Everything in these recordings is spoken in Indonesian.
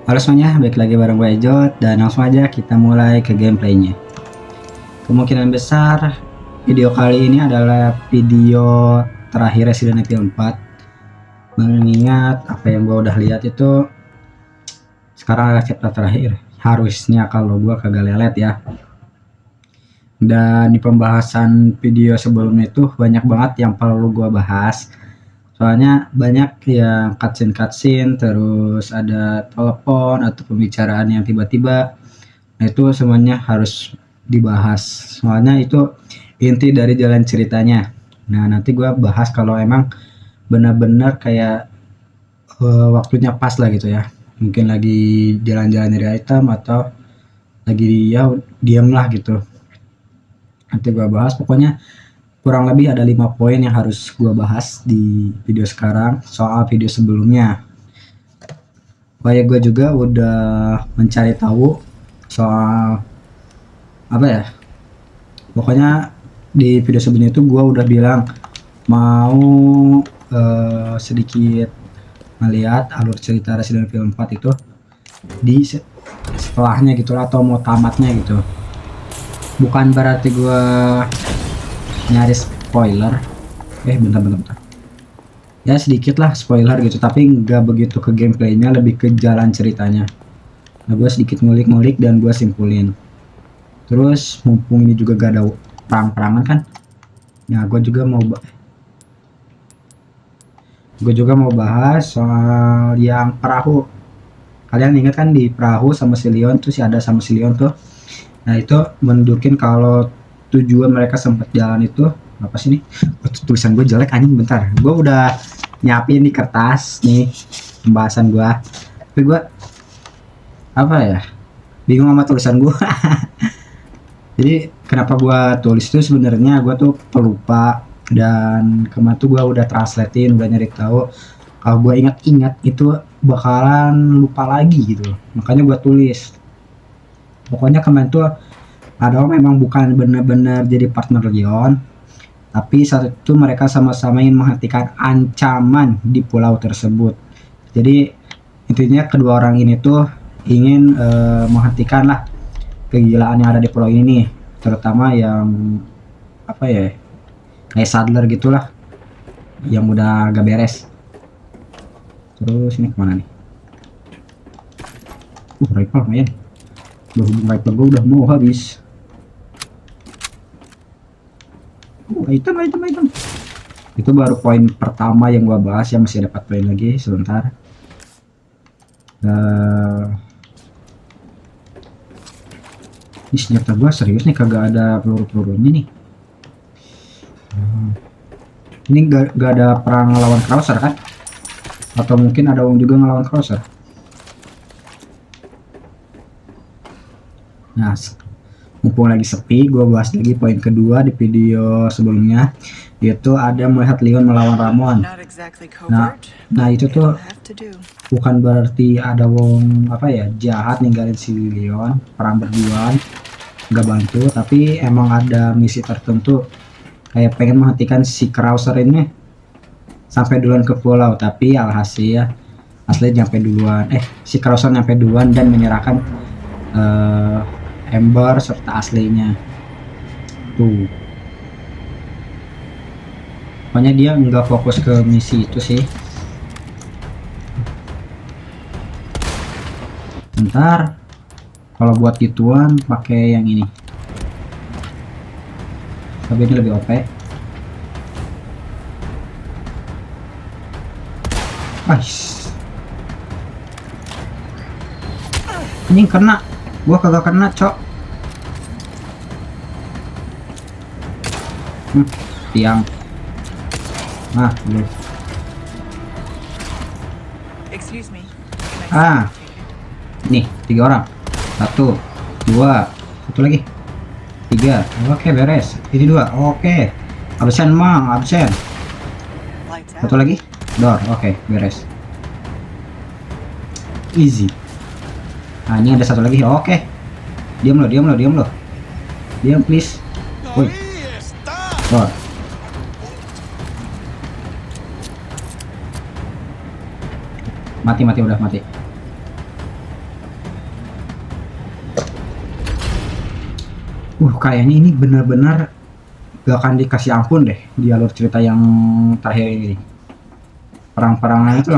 Halo semuanya, balik lagi bareng gue Ejot dan langsung aja kita mulai ke gameplaynya. Kemungkinan besar video kali ini adalah video terakhir Resident Evil 4. Mengingat apa yang gue udah lihat itu sekarang adalah chapter terakhir. Harusnya kalau gue kagak lelet ya. Dan di pembahasan video sebelumnya itu banyak banget yang perlu gue bahas. Soalnya banyak yang cutscene, terus ada telepon atau pembicaraan yang tiba-tiba. Nah, itu semuanya harus dibahas. Soalnya itu inti dari jalan ceritanya. Nah, nanti gue bahas kalau emang benar-benar kayak waktunya pas lah gitu ya. Mungkin lagi jalan-jalan dari item atau lagi ya diam lah gitu. Nanti gue bahas pokoknya kurang lebih ada 5 poin yang harus gue bahas di video sekarang soal video sebelumnya. Kayak gue juga udah mencari tahu soal apa ya, pokoknya di video sebelumnya itu gue udah bilang mau sedikit melihat alur cerita Resident Evil 4 itu di setelahnya gitu atau mau tamatnya gitu. Bukan berarti gue nyari spoiler, bentar ya sedikit lah spoiler gitu, tapi nggak begitu ke gameplaynya, lebih ke jalan ceritanya. Nah, gue sedikit ngulik-ngulik dan gue simpulin. Terus mumpung ini juga gak ada perang-perangan kan, ya gue juga mau bahas soal yang perahu. Kalian ingat kan di perahu sama si Leon tuh, si Ada sama si Leon tuh. Nah, itu menunjukin kalau tujuan mereka sempat jalan itu apa sih nih? Tulisan gue jelek anjing, bentar. Gue udah nyiapin di kertas nih pembahasan gue. Tapi gue apa ya? Bingung sama tulisan gue. Jadi kenapa gue tulis itu sebenarnya gue tuh pelupa, dan kemarin tuh gue udah translatein, udah nyari tahu. Kalau gue ingat-ingat itu bakalan lupa lagi gitu. Makanya gue tulis. Pokoknya kemarin tuh ada memang bukan benar-benar jadi partner Leon, tapi saat itu mereka sama-sama ingin menghentikan ancaman di pulau tersebut. Jadi intinya kedua orang ini tuh ingin menghentikan lah kegilaan yang ada di pulau ini, terutama yang apa ya, kayak Sadler gitulah, yang udah gak beres. Terus ini kemana nih? Rifle lumayan. Berhubung rifle gue udah mau habis. Item. Itu baru poin pertama yang gua bahas ya, masih ada 4 poin lagi sebentar. Ini senjata gua serius nih, kagak ada peluru-pelurunya nih. Ini gak ada perang ngelawan Krauser kan? Atau mungkin ada orang juga ngelawan Krauser. Nah, mumpung lagi sepi, gue bahas lagi poin kedua di video sebelumnya, yaitu ada melihat Leon melawan Ramon. Nah itu tuh bukan berarti ada wong apa ya jahat ninggalin si Leon, perang berduaan nggak bantu, tapi emang ada misi tertentu kayak pengen menghentikan si Krauser ini sampai duluan ke pulau, tapi alhasil asli nyampe duluan, si Krauser nyampe duluan dan menyerahkan Ember serta aslinya tuh. Pokoknya dia nggak fokus ke misi itu sih. Bentar, kalau buat gituan pakai yang ini, tapi ini lebih OP. Ini kena, gua kagak kena cok. Tiang. Nah, belum. Nih 3 orang. 1, 2, 1 lagi. 3. Oke, beres. Ini 2. Oke. Absen mang, absen. 1 lagi. Door. Oke, beres. Easy. Nah, ini ada 1 lagi. Oke. Diam lo. Diam please. Woi. Door. Mati, udah mati. Kayaknya ini benar-benar gak akan dikasih ampun deh di alur cerita yang terakhir ini. Perang-perangannya itu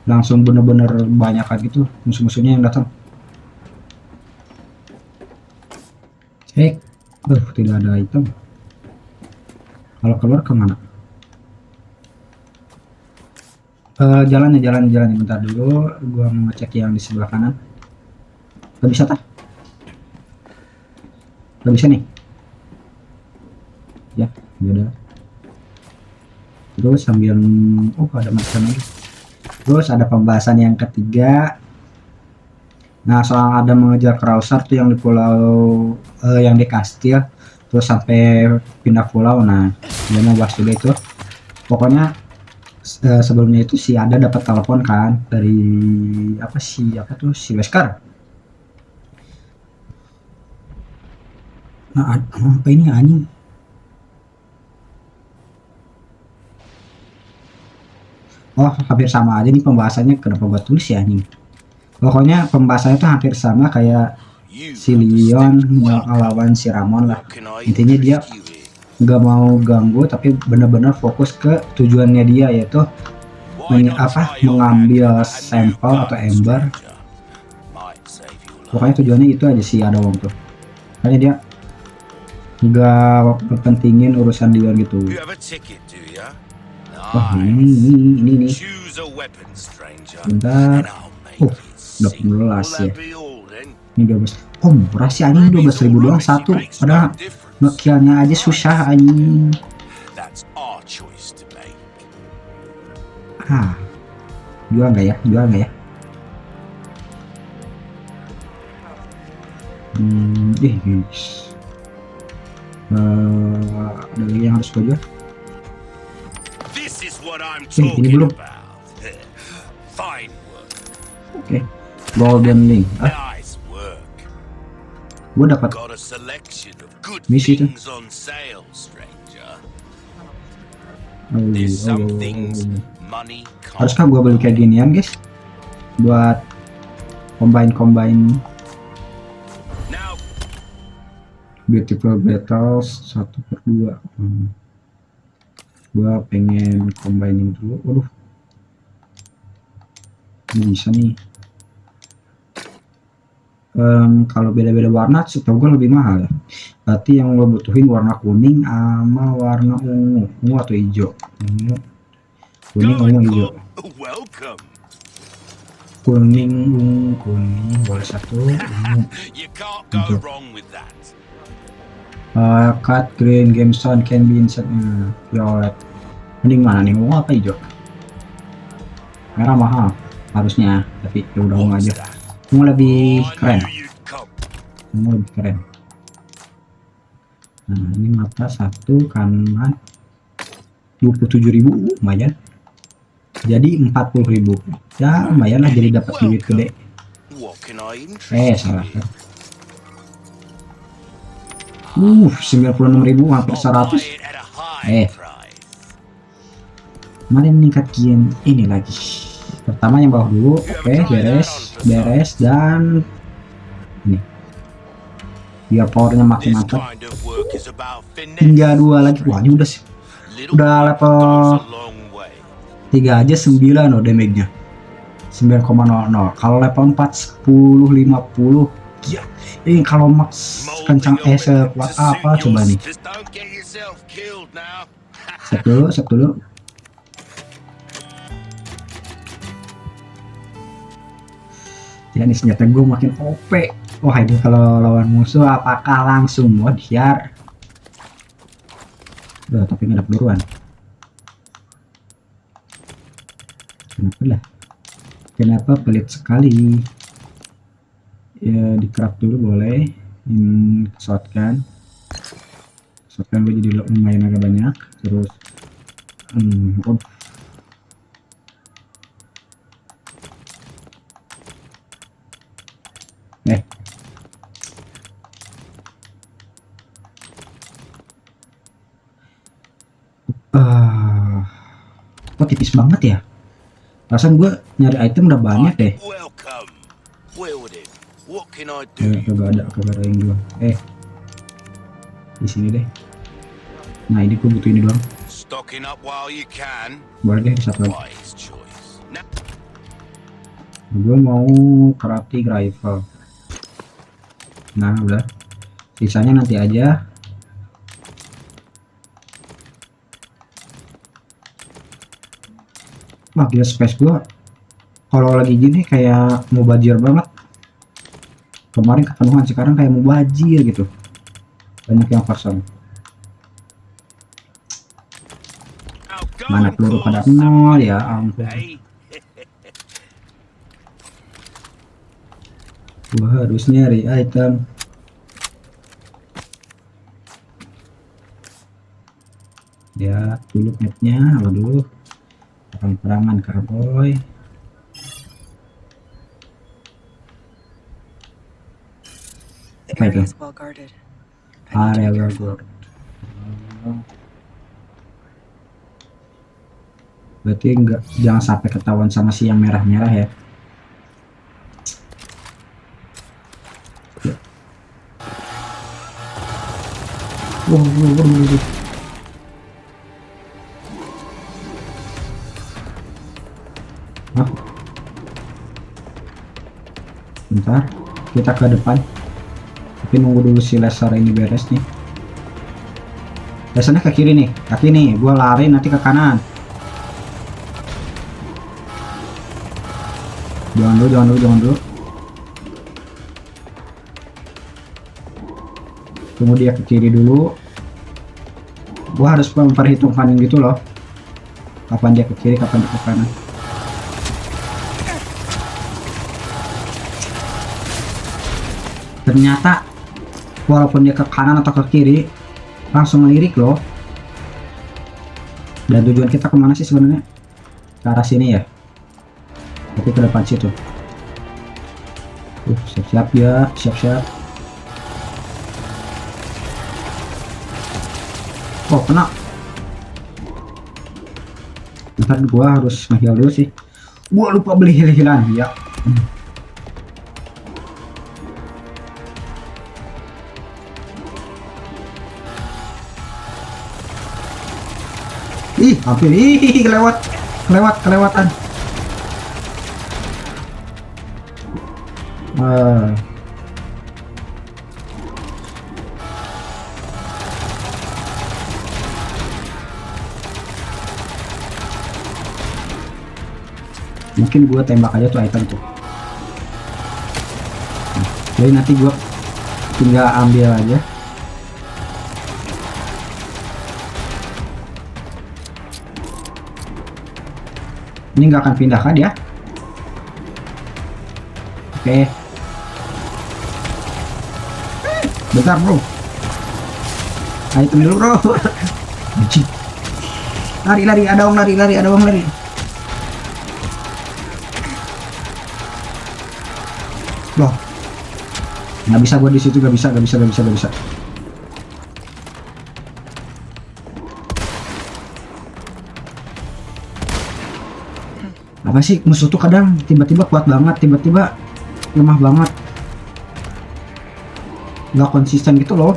langsung bener-bener banyak kan gitu musuh-musuhnya yang datang. Tidak ada item. Kalau keluar kemana? Jalan bentar dulu. Gua mau ngecek yang di sebelah kanan. Gak bisa tah? Gak bisa nih. Ya, udah. Terus sambil ada macam lagi. Terus ada pembahasan yang ketiga. Nah, soal ada mengejar Krauser tuh yang di pulau yang di kastil, terus sampai pindah pulau. Nah, dia mau bahas dulu itu. Pokoknya sebelumnya itu si ada dapat telepon kan dari si Wesker. Nah, apa ini anjing? Oh, hampir sama aja nih pembahasannya. Kenapa gua tulis ya anjing? Pokoknya pembahasannya tuh hampir sama kayak si Leon melawan si Ramon lah. Intinya dia nggak mau ganggu tapi benar-benar fokus ke tujuannya dia, yaitu mengambil sampel atau ember. Pokoknya tujuannya itu aja sih ada wong tuh. Makanya dia nggak pentingin urusan Leon gitu. Ini nih. Bentar. 12 ya. Ini 12. Murah sih anjing, 12.000 doang satu. Padahal ngekillnya aja susah anjing. Jual nggak ya? Guys. Ada lagi yang harus gue jual. Ini belum. Oke. Golden Link. Gue dapat misi itu. Haruskah gue beli kayak ginian guys? Buat combine Beautiful Battles 1/2. Gua pengen combining dulu. Ini bisa nih. Kalau beda-beda warna setahu gue lebih mahal ya. Berarti yang lo butuhin warna kuning sama warna ungu atau hijau. Kuning, ungu, hijau. Kuning, boleh satu. Ungu, hijau. Cut green gemstone can be inside violet. Mending mana nih, ungu apa hijau? Merah mahal harusnya, tapi ya udah ungu aja. Ungu lebih keren. Nah, ini mata satu kanan 27.000, lumayan. Jadi 40.000. Ya lumayan lah, jadi dapat duit gede. Salah. 96.000, hampir 100. Mari meningkat game ini lagi. Pertama yang bawah dulu. Oke, beres dan ini biar powernya makin mantap. Tinggal 2 lagi. Wah, ini udah level 3 aja 9 loh damage-nya. 9,00. Kalau level 4 10 50. Ya, ini kalau max kencang sekuat apa coba nih. Save dulu. Ya, ini senjata gue makin OP. Wah, ini kalau lawan musuh apakah langsung modiar? Tapi nggak ada peluruan. Kenapa pelit sekali? Ya, di craft dulu boleh. Shotgun gue jadi lumayan agak banyak. Terus kok tipis banget ya? Perasaan gue nyari item udah banyak deh. can I do? Kagak ada yang dua. Di sini deh. Nah, ini gue butuh ini doang. Stocking up while you can. Boleh deh, satu lagi. Wise choice. Now, Gue mau crafting rifle. Nah, udah. Sisanya nanti aja. Wah, gila space gua. Kalau lagi gini kayak mau bajir banget. Kemarin kepenuhan, sekarang kayak mau bajir gitu. Banyak yang kosong. go Mana and peluru pada cause some nol ya ampun. eh? Gua harus nyari item. Ya, dulu mapnya. Waduh. Perang-perangan cowboy. The Apa itu? area is well guarded. I need to Area be well careful. guarded. Berarti jangan sampai ketahuan sama si yang merah-merah ya. Waduh. Hah? Bentar, kita ke depan. Tapi nunggu dulu si laser ini beres nih. Lasernya ke kiri nih, kaki nih. Gua lari nanti ke kanan. Jangan dulu. Tunggu dia ke kiri dulu. Gua harus memperhitungkan gitu loh. Kapan dia ke kiri, kapan dia ke kanan. Ternyata walaupun dia ke kanan atau ke kiri langsung ngelirik loh. Dan tujuan kita kemana sih sebenarnya? Ke arah sini ya. Tapi ke depan situ. Siap-siap ya, siap-siap. Oh, kena. Ntar gua harus nge-heal dulu sih. Gua lupa beli heal-healan ya. Ih, hampir. Ih, kelewatan. Mungkin gua tembak aja tuh item tuh. Jadi nanti gua tinggal ambil aja. Ini nggak akan pindah kan ya? Oke. Bentar bro. Item dulu bro. Lari, ada orang lari. Loh, nggak bisa gua di situ, nggak bisa. Apa sih musuh tuh kadang tiba-tiba kuat banget, tiba-tiba lemah banget, nggak konsisten gitu loh.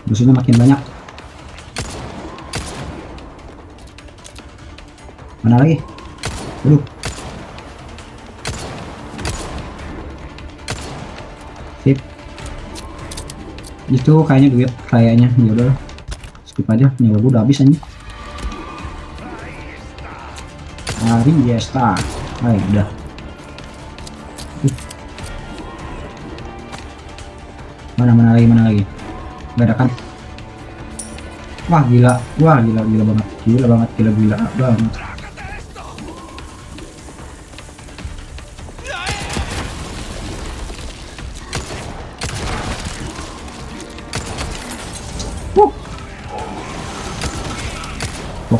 Musuhnya makin banyak. Mana lagi? Aduh. Sip. Itu kayaknya duit, kayaknya. Ya udah. Skip aja. Nyawa gue udah habis aja. Hari Yesta. Ayo udah. Mana lagi? Gak ada kan? Wah gila banget. Gila banget.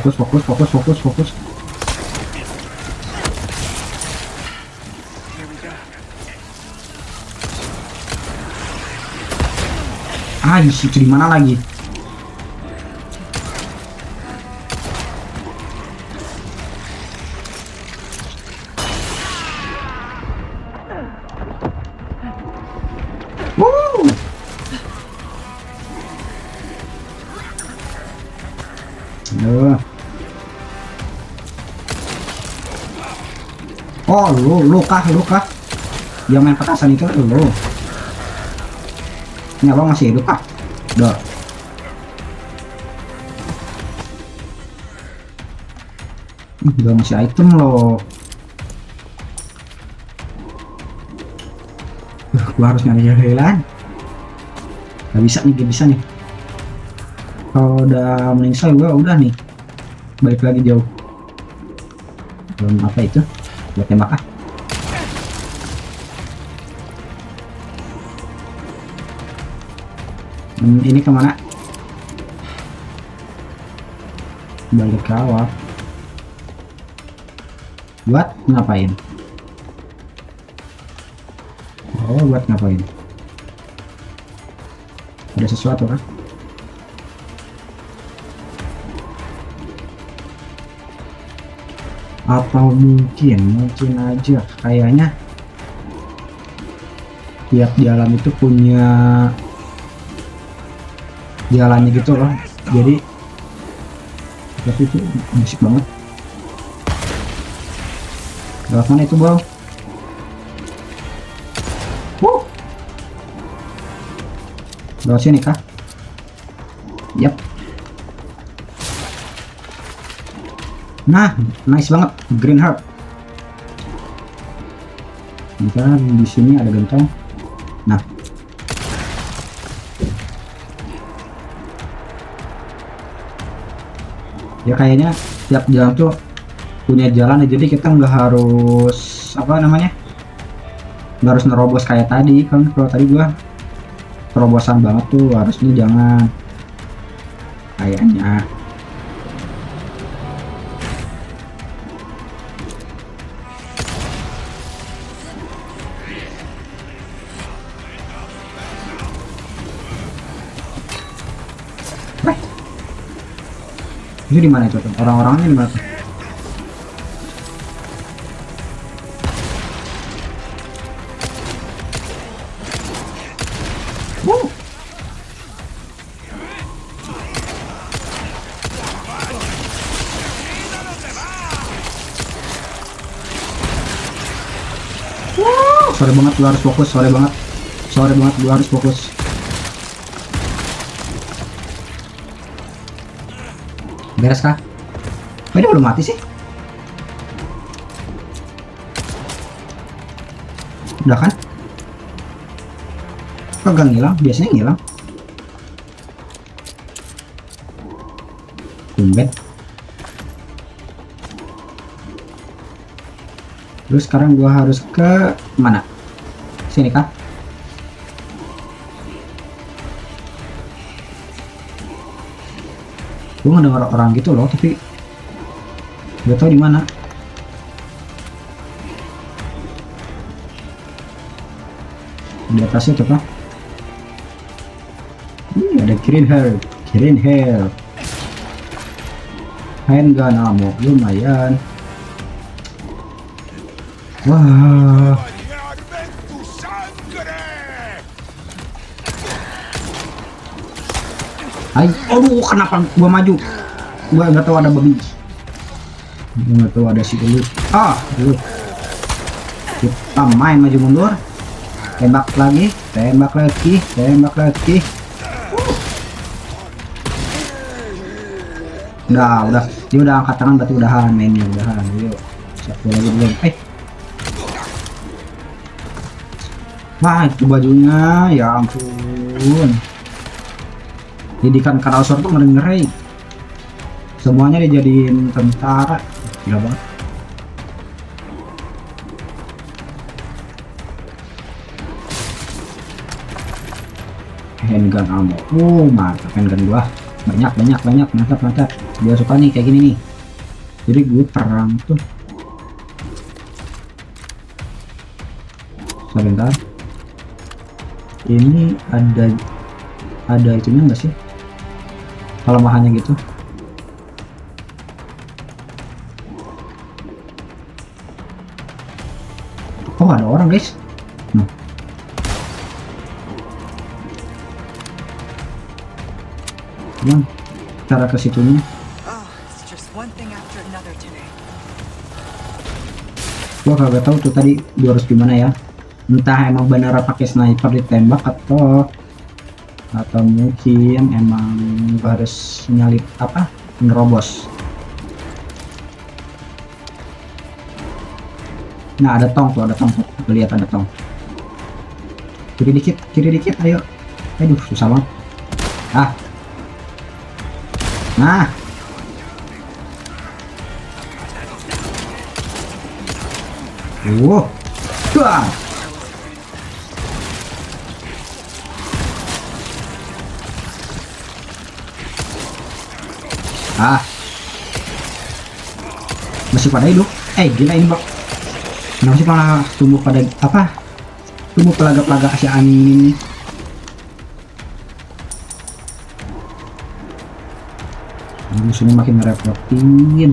Fokus. Here we go. Itu di mana lagi? Aduh. Oh, lu kah? Yang main petasan itu lu. Ini abang masih hidup kah? Udah. Udah masih item loh. Gua harus nyari jalan. Gak bisa nih. Kalau udah meningsai gua udah nih. Balik lagi jauh. Belum apa itu? Buat tembak ah. Ini kemana? Balik ke awal. Buat ngapain? Oh, buat ngapain? Ada sesuatu kan? Atau mungkin aja kayaknya tiap jalan itu punya jalannya gitu loh. Jadi tapi itu musik banget. Lewat mana itu bang? Lewat sini kah? Yap. Nah, nice banget, green heart. Bentar, di sini ada gentong. Nah, ya kayaknya tiap jalan tuh punya jalan ya, jadi kita nggak harus apa namanya, nggak harus nerobos kayak tadi kan. Kalau tadi gua terobosan banget tuh, harusnya jangan kayaknya. Itu di mana itu tuh? Orang-orangnya di mana tuh? Sorry banget, lu harus fokus. Sorry banget, lu harus fokus. Beres kah? Oh, ini belum mati sih? Udah kan? Kok gak ngilang? Biasanya ngilang. Tumben. Terus sekarang gua harus ke mana? Sini kah? Gue ngedengar orang gitu loh, tapi gak tahu di mana. Di atasnya tuh kan? Ada green hair. Handgun ammo lumayan. Wah. Aduh, kenapa gua maju? Gua nggak tahu ada babi. Gua nggak tahu ada si dulu. Kita main maju mundur. Tembak lagi. Udah. Dia udah angkat tangan, berarti udahan mainnya, udahan. Yuk. Satu lagi belum. Wah, itu bajunya, ya ampun. Didikan Karausor tuh ngeri-ngeri. Semuanya dijadiin tentara. Gila banget. Handgun ammo. Mantap handgun gua. Banyak. Mantap. Dia suka nih kayak gini nih. Jadi gue perang tuh. Sebentar. Ini ada itunya enggak sih? Kelemahannya gitu. Oh, ada orang guys. Yang cara ke situnya. One thing after another today. Gua kagak tahu tuh tadi gua harus gimana ya. Entah emang bener pakai sniper ditembak atau mungkin emang gua harus nyalip apa nerobos. Nah ada tong tuh, lihat ada tong. Kiri dikit, ayo. Aduh susah banget. Nah Wah. Masih pada hidup. Gila ini bak. Kenapa sih malah tumbuh pada apa? Tumbuh pelaga-pelaga si angin ini. Musuhnya makin ngerepotin.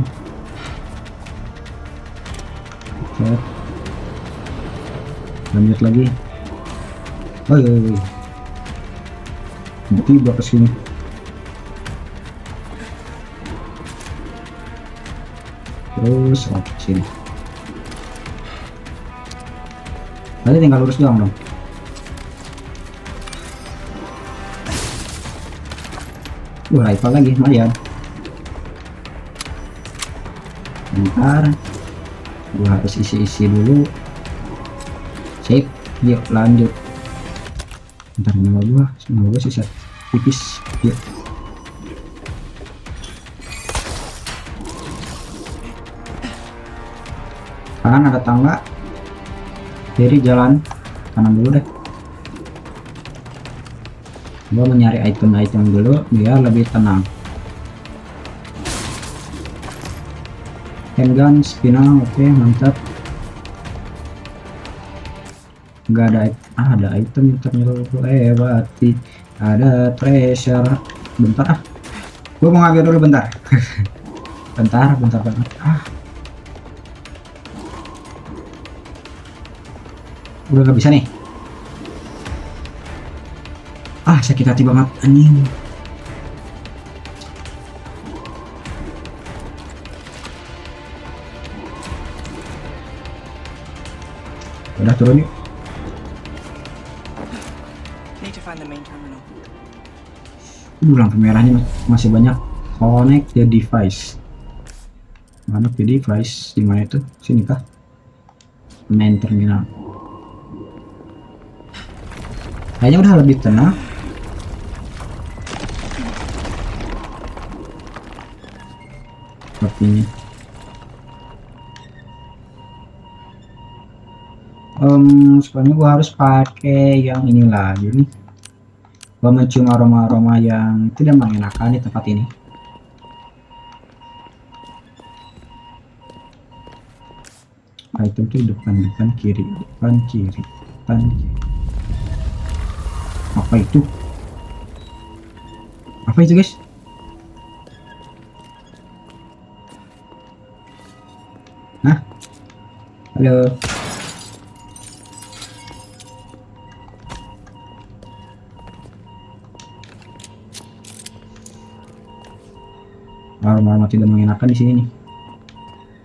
Lanjut lagi. Tiba ke sini. Terus sini. Nanti tinggal lurus doang dong. Rifle lagi, lumayan. Bentar, gua harus isi dulu. Sip, yuk lanjut. Bentar, nyawa gua sisa tipis. Yuk. Kanan ada tangga, kiri jalan, kanan dulu deh. Gua mencari item dulu biar lebih tenang. Handgun, spinal, oke, mantap. Gak ada ada item ternyata lewati. Ada treasure. Bentar gua mau ngambil dulu bentar. bentar banget. Udah gak bisa nih. Sakit hati banget anjing. Udah turun yuk. Need to find the main terminal. Lampu merahnya masih banyak. Connect the device. Mana the device? Di mana itu? Sini kah? Main terminal. Kayaknya udah lebih tenang. Sepertinya. Sebenarnya gua harus pakai yang ini lagi nih. Gua mencium aroma-aroma yang tidak mengenakan di tempat ini. Item tuh depan kiri. Apa itu guys? Halo. Aroma tidak mengenakan di sini nih.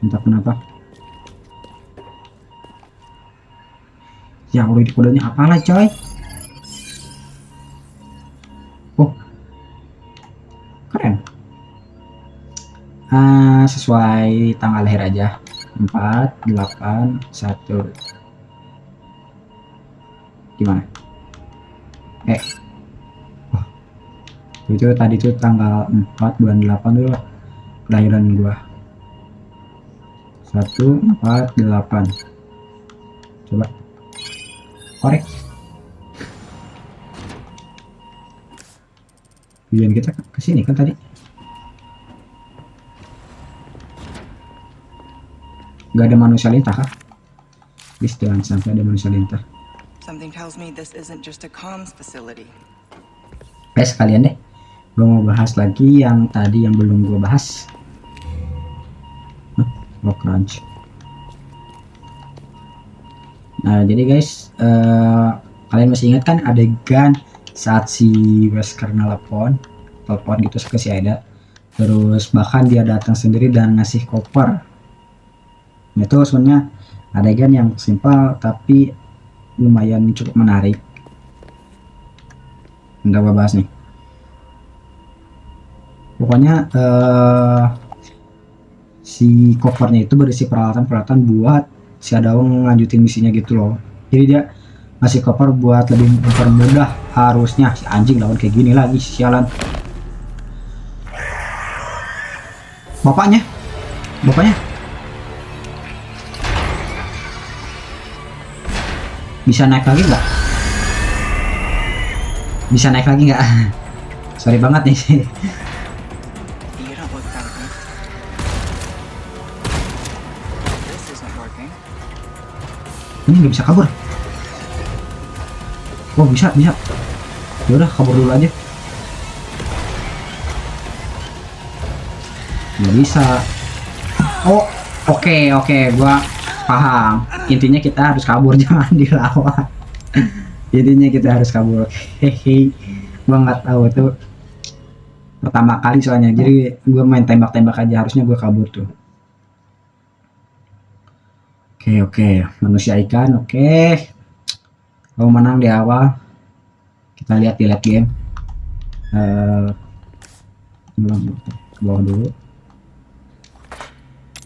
Entah kenapa. Ya Allah, di kodenya apalah coy? Keren. Sesuai tanggal lahir aja. 481. Gimana? Itu tadi tuh tanggal 4 bulan 8 dulu lah kelahiran gua. 148. Coba korek. Tujuan kita ke sini kan tadi. Gak ada manusia lintah kah? Please jangan sampai ada manusia lintah. Something tells me this isn't just a comms facility. Sekalian deh, gue mau bahas lagi yang tadi yang belum gue bahas. Crunch. Nah jadi guys, kalian masih ingat kan adegan saat si Wesker telepon gitu ke si Aida. Terus bahkan dia datang sendiri dan ngasih koper. Nah, itu sebenarnya adegan yang simpel tapi lumayan cukup menarik. Nggak gua bahas nih. Pokoknya si kopernya itu berisi peralatan-peralatan buat si Adaung ngelanjutin misinya gitu loh. Jadi dia ngasih koper buat lebih mempermudah. Harusnya si anjing lawan kayak gini lagi, sialan. Bapaknya bisa naik lagi nggak? Sorry banget nih. You don't look friendly. This isn't working. Ini nggak bisa kabur. Oh bisa. Yaudah kabur dulu aja. Nggak bisa. Oh oke, gua paham. Intinya kita harus kabur, jangan dilawan. Intinya kita harus kabur. Hehe. Gua nggak tahu itu pertama kali soalnya. Jadi gua main tembak-tembak aja, harusnya gua kabur tuh. Oke. Manusia ikan, oke. Gua menang di awal. Kita lihat di late game. Ke bawah dulu.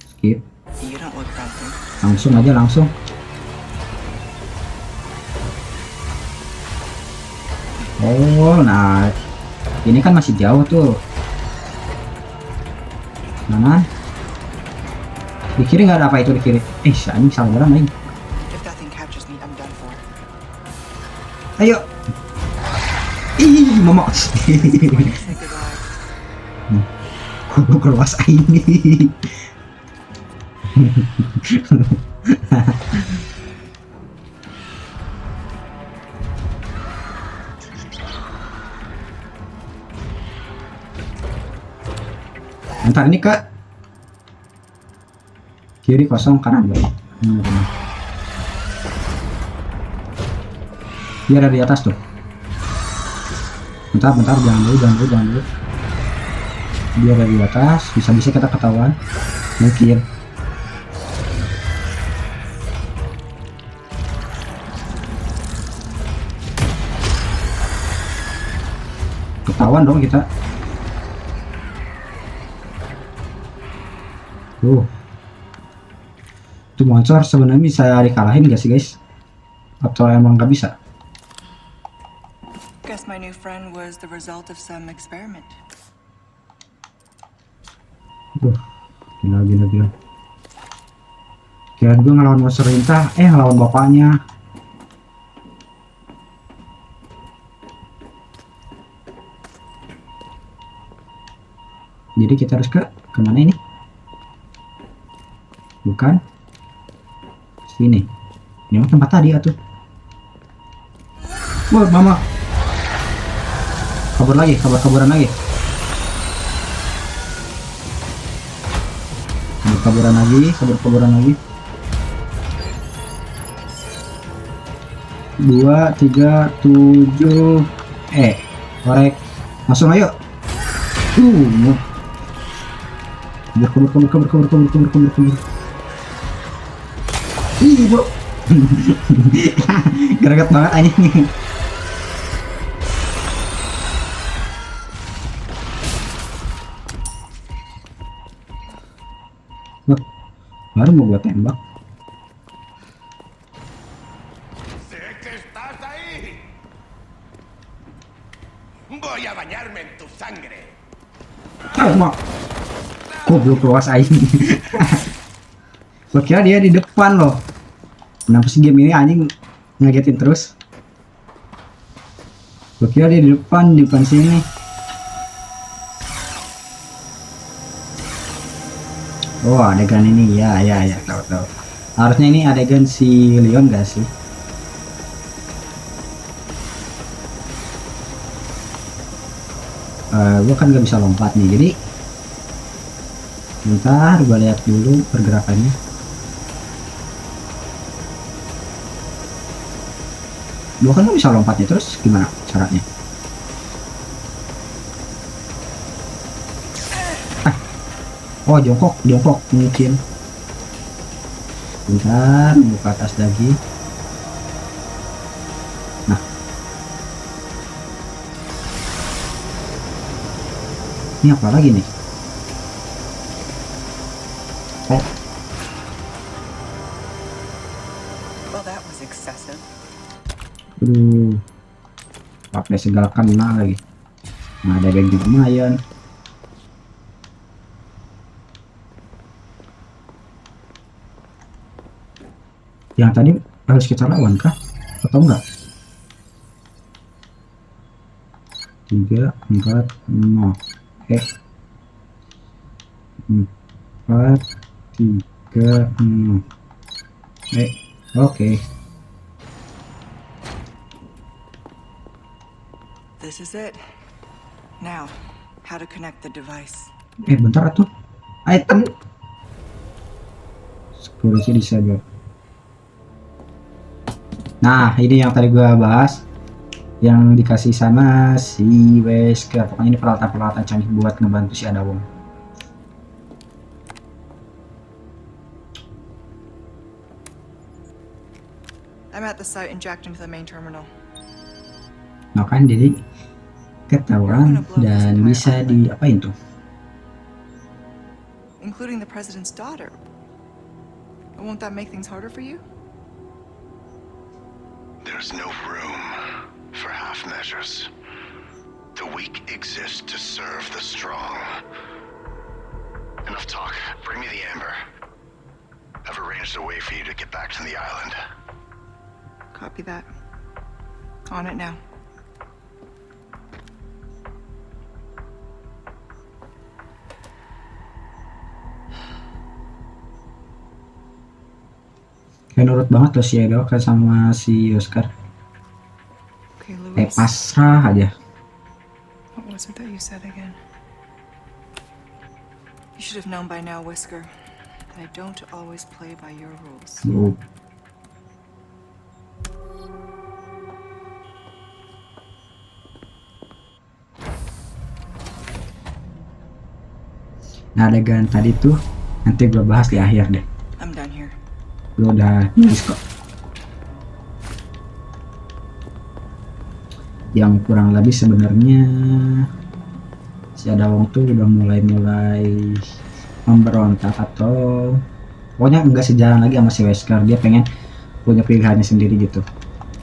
Skip. You don't look friendly. Langsung. Oh, nah ini kan masih jauh tuh. Mana? Di kiri nggak ada apa itu di kiri? Si anjing salah jalan lagi. If that thing captures me, I'm done for. Ayo. Ih, mama. Say goodbye. Kudu keluas ini. Ntar ini ke kiri kosong, kanan baik. Dia ada di atas tuh. Bentar, jangan dulu. Dia ada di atas, bisa kita ketahuan. Mungkin. Ketahuan dong kita. Itu monster sebenarnya bisa dikalahin gak sih guys? Atau emang gak bisa? Guess my new friend was the result of some experiment. Gila. Kira gue ngelawan monster lintah, ngelawan bapaknya. Jadi kita harus ke kemana ini? Bukan sini. Ini tempat tadi atuh. Wah, mama. Kaburan lagi. Kaburan lagi. 2, 3, 7. Korek. Langsung ayo. Kabur. Ih, bro. Gereget banget anjing. Baru mau gua tembak. Sé que estás ahí. Voy a bañarme en tu sangre. Goblok luas aing. Gua kira dia di depan loh. Kenapa sih game ini anjing ngagetin terus? Gua kira dia di depan sini. Oh, adegan ini ya, tahu. Harusnya ini adegan si Leon gak sih? Gua kan gak bisa lompat nih, jadi bentar gua lihat dulu pergerakannya. Gua kan gak bisa lompatnya, terus gimana caranya? Oh, jongkok, jongkok mungkin. Bentar, buka atas lagi. Nah, ini apa lagi nih? Oh, Well, that was excessive. aduh, pakai segala kena lagi. Nah, ada bag juga lumayan. Yang tadi harus kita lawan kah? Atau enggak? 3, 4, 0. 4, 3, 0. Oke. This is it. Now, how to connect the device. Bentar tuh. Item. Security disable. Nah, ini yang tadi gua bahas. Yang dikasih sama si Wesker. Pokoknya ini peralatan-peralatan canggih buat ngebantu si Adawong. I'm at the site and jacked into the main terminal. Nah kan jadi ketahuan dan bisa diapain tuh? Including the president's daughter. Won't that make things harder for you? There's no room for half measures. The weak exist to serve the strong. Enough talk. Bring me the amber. I've arranged a way for you to get back to the island. Copy that. On it now. Kayak nurut banget loh si Edo sama si Oscar. Okay, Louis. Pasrah aja. What was it that you said again? You should have known by now, Whisker, that I don't always play by your rules. Loh. Nah, adegan tadi tuh nanti gue bahas di akhir deh. I'm done here. Gue udah nulis kok. Yang kurang lebih sebenarnya si Adawong tuh udah mulai memberontak atau pokoknya enggak sejalan lagi sama si Wesker. Dia pengen punya pilihannya sendiri gitu,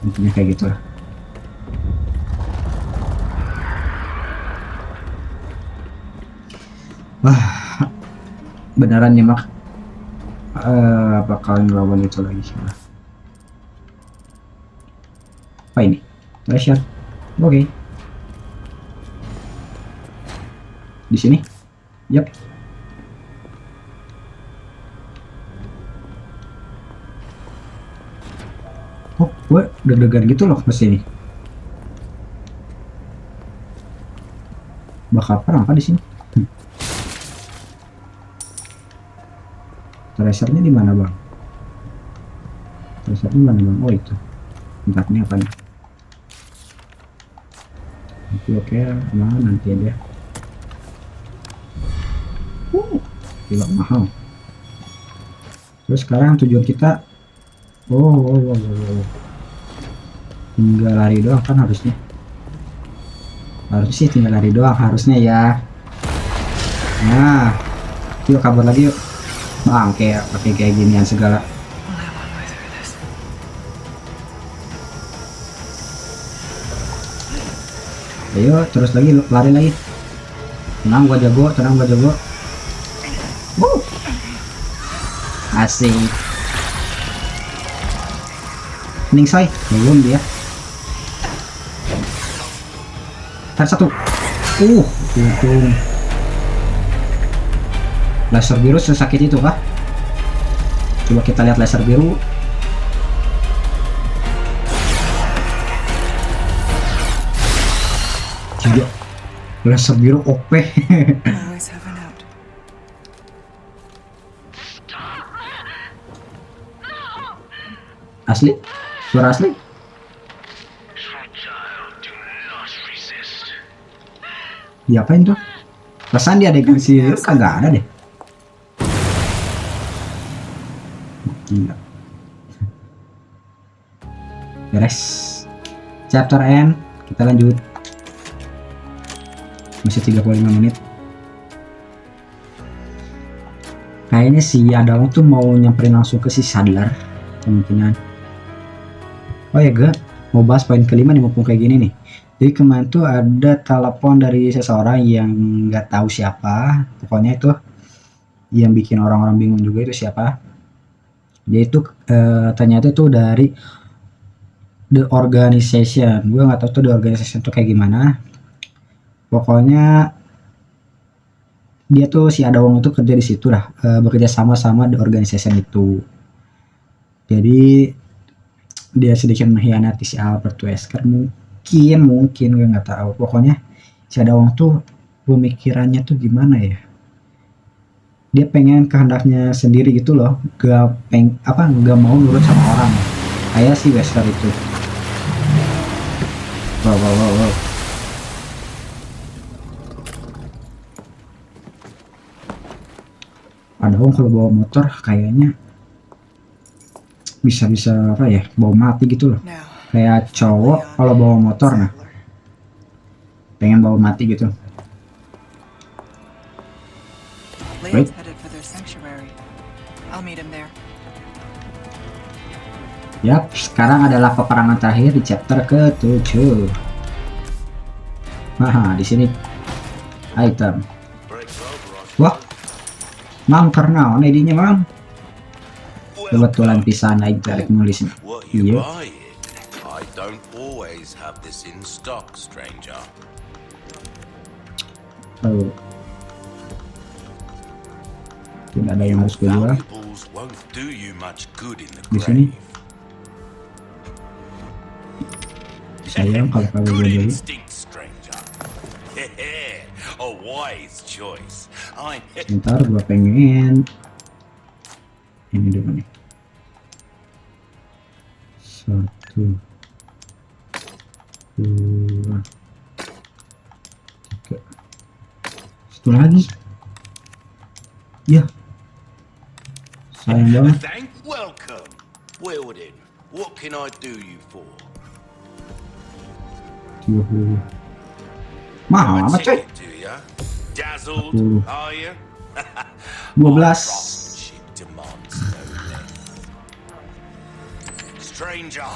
intinya kayak gitu lah. Wah, beneran nyimak bakal ngelawan itu lagi. Apa ini? Treasure. Oke. Di sini. Yap. Oh, gue deg-degan gitu loh ke sini. Bakal perang apa di sini? Tracernya di mana bang? Tracernya mana bang? Oh itu. Bentar, ini apa nih? Oke, mana nanti dia? Gila mahal. Terus sekarang tujuan kita, oh. Tinggal lari doang kan harusnya. Harusnya sih tinggal lari doang harusnya ya. Nah, yuk kabur lagi yuk. Bang, kayak pakai kayak ginian segala. Ayo terus lagi, lari lagi. Tenang gua jago, tenang gua jago. Asik. Ning say, belum dia. Tar satu. Untung. Laser biru sesakit itu kah? Coba kita lihat laser biru. Gila. Laser biru OP. Always have an out. Asli? Suara asli? Diapain tuh? Perasaan dia adegan si kagak ada deh. Gila. Beres. Chapter end. Kita lanjut. Masih 35 menit. Kayaknya si Adawang tuh mau nyamperin langsung ke si Sadler kemungkinan. Oh ya ga, mau bahas poin kelima nih mumpung kayak gini nih. Jadi kemarin tuh ada telepon dari seseorang yang nggak tahu siapa. Pokoknya itu yang bikin orang-orang bingung juga itu siapa. Dia itu ternyata itu dari The Organization. Gue nggak tahu tuh The Organization tuh kayak gimana. Pokoknya dia tuh si Adawang itu kerja di situ lah, bekerja sama The Organization itu. Jadi dia sedikit mengkhianati si Albert Wesker, mungkin gue nggak tahu. Pokoknya si Adawang tuh pemikirannya tuh gimana ya, dia pengen kehendaknya sendiri gitu loh, nggak mau nurut sama orang kayak si Wesker itu. Wow. Adawang kalau bawa motor kayaknya bisa apa ya, bawa mati gitu loh. Now, Kayak cowok kalau bawa motor nah pengen bawa mati gitu. Leon's headed for their sanctuary. I'll meet him there. Yap, sekarang adalah peperangan terakhir di chapter ke-7. Nah, di sini item. Wah, Mang karena idenya Mang. Kebetulan pisan naik tarik nulis. What you Iya. buying? I don't always have this in stock, stranger. Oh. Tidak ada yang harus gue jual. Valuables won't do you much good in the Di sini. grave. Sayang kalau kagak Good gue beli. instinct, stranger. A wise choice. Ntar gue pengen ini dulu nih. 1, 2, 3. Satu lagi. Ya. Sayang banget. Thank welcome. Well then, what can I do you for? 30. Mahal amat coy. Do ya? Dazzled, 40. are you? 12. Craftsmanship demands no less. Stranger.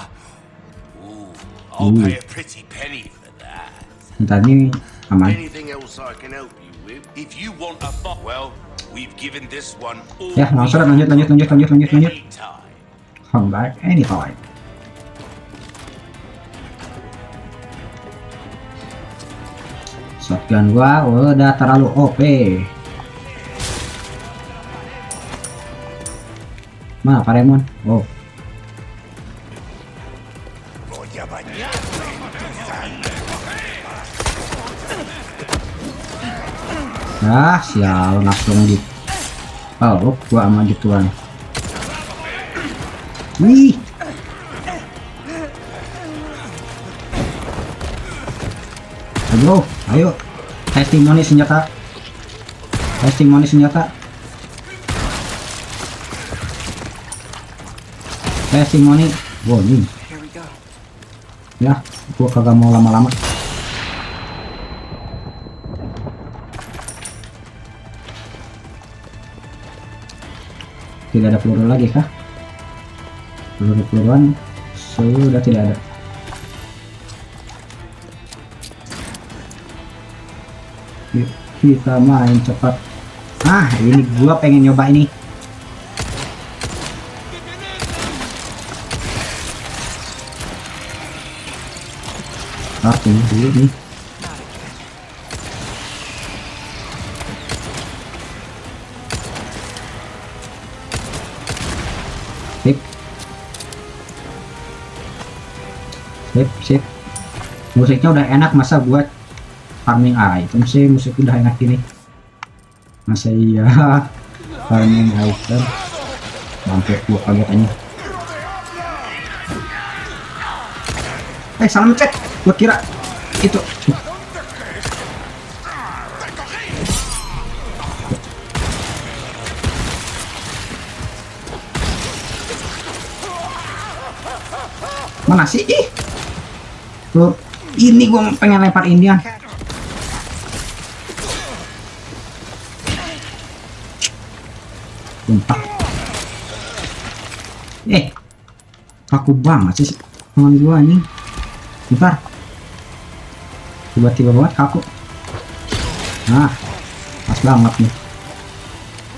Ooh, I'll Ooh. pay a pretty penny for that. Ntar ini aman. Anything else I can help you with? If you want a well, we've given this one all. Ya, langsung lanjut. Anytime. Come back anytime. Shotgun gua udah terlalu OP. Mana Pak Raymond? Oh, sial langsung di. Oh, gua sama gituan. Wih. Ayo. Testimoni senjata. Testimoni. Wow, nih. Here we go. Ya, gua kagak mau lama-lama. Tidak ada peluru lagi kah? Peluru-peluruan sudah tidak ada. Yuk, kita main cepat. Ini gua pengen nyoba ini. Ini dulu nih. Sip. Musiknya udah enak, masa buat farming item sih musik udah enak ini. Masa iya farming item. Sampai gua kaget aja. Salah mencet. Gua kira itu. Mana sih? Ih. Tuh, ini gua pengen lempar Indian. Sumpah. Kaku banget sih teman gua nih. Bentar. Tiba-tiba banget kaku. Nah, pas banget nih.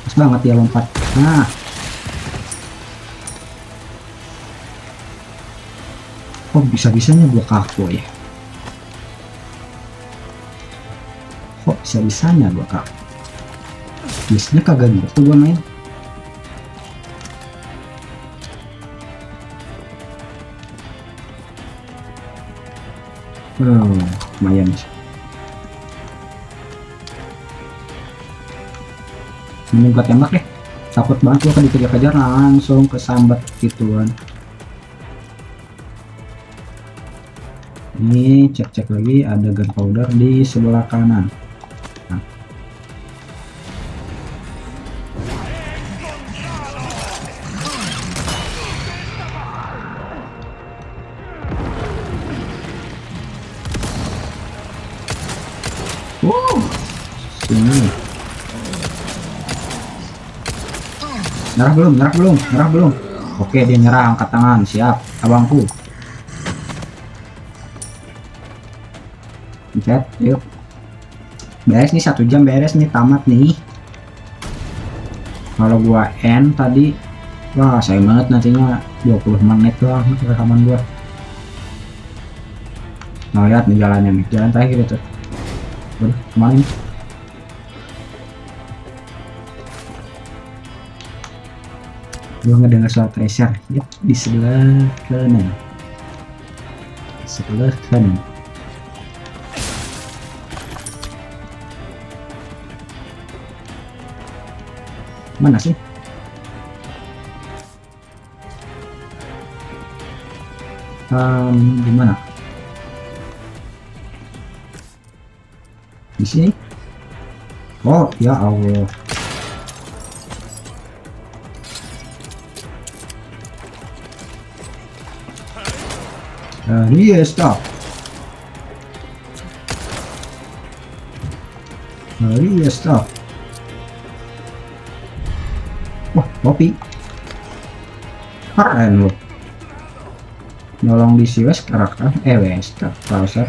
Pas banget dia lompat. Nah. Kok bisa-bisanya gua kaku ya? Kok bisa-bisanya gua kaku? Biasanya kagak gitu gua main. Lumayan sih. Ini gua tembak deh. Takut banget gua kan dikejar-kejar langsung kesambat gituan. Ini cek-cek lagi, ada gunpowder di sebelah kanan. Nah. Sini. Nyerah belum. Oke, dia nyerah, angkat tangan, siap, abangku. Pencet, yuk. Beres nih, 1 jam beres nih, tamat nih. Kalau gua end tadi, wah sayang banget nantinya 20 menit doang rekaman gua. Nah, lihat nih jalannya nih, jalan terakhir itu. Waduh, kemana nih? Gua ngedengar suara treasure. Yep, di sebelah kanan. Sebelah kanan. Mana sih? Gimana? Di sini? Oh, ya Allah. Iya, stop. Iya, stop. Wah, kopi. Keren loh. Nolong di si Wesker kan? Wesker, browser.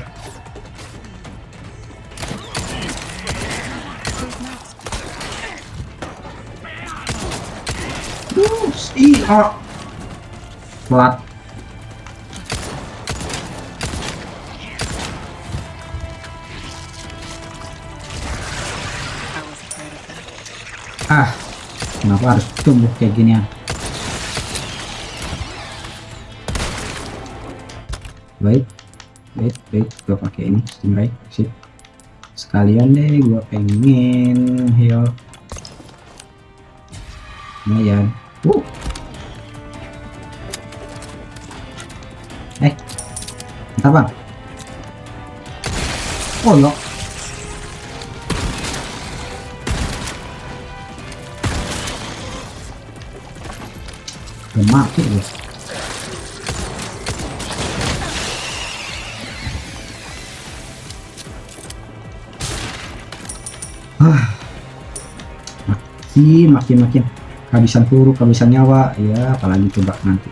Pelat. Kenapa harus tumbuh kayak ginian? Baik, gua pakai ini stingray, sip. Sekalian deh gua pengen heal. Lumayan. Bentar bang. Oh ya. Mati ya. Makin kehabisan peluru, kehabisan nyawa ya, apalagi coba nanti.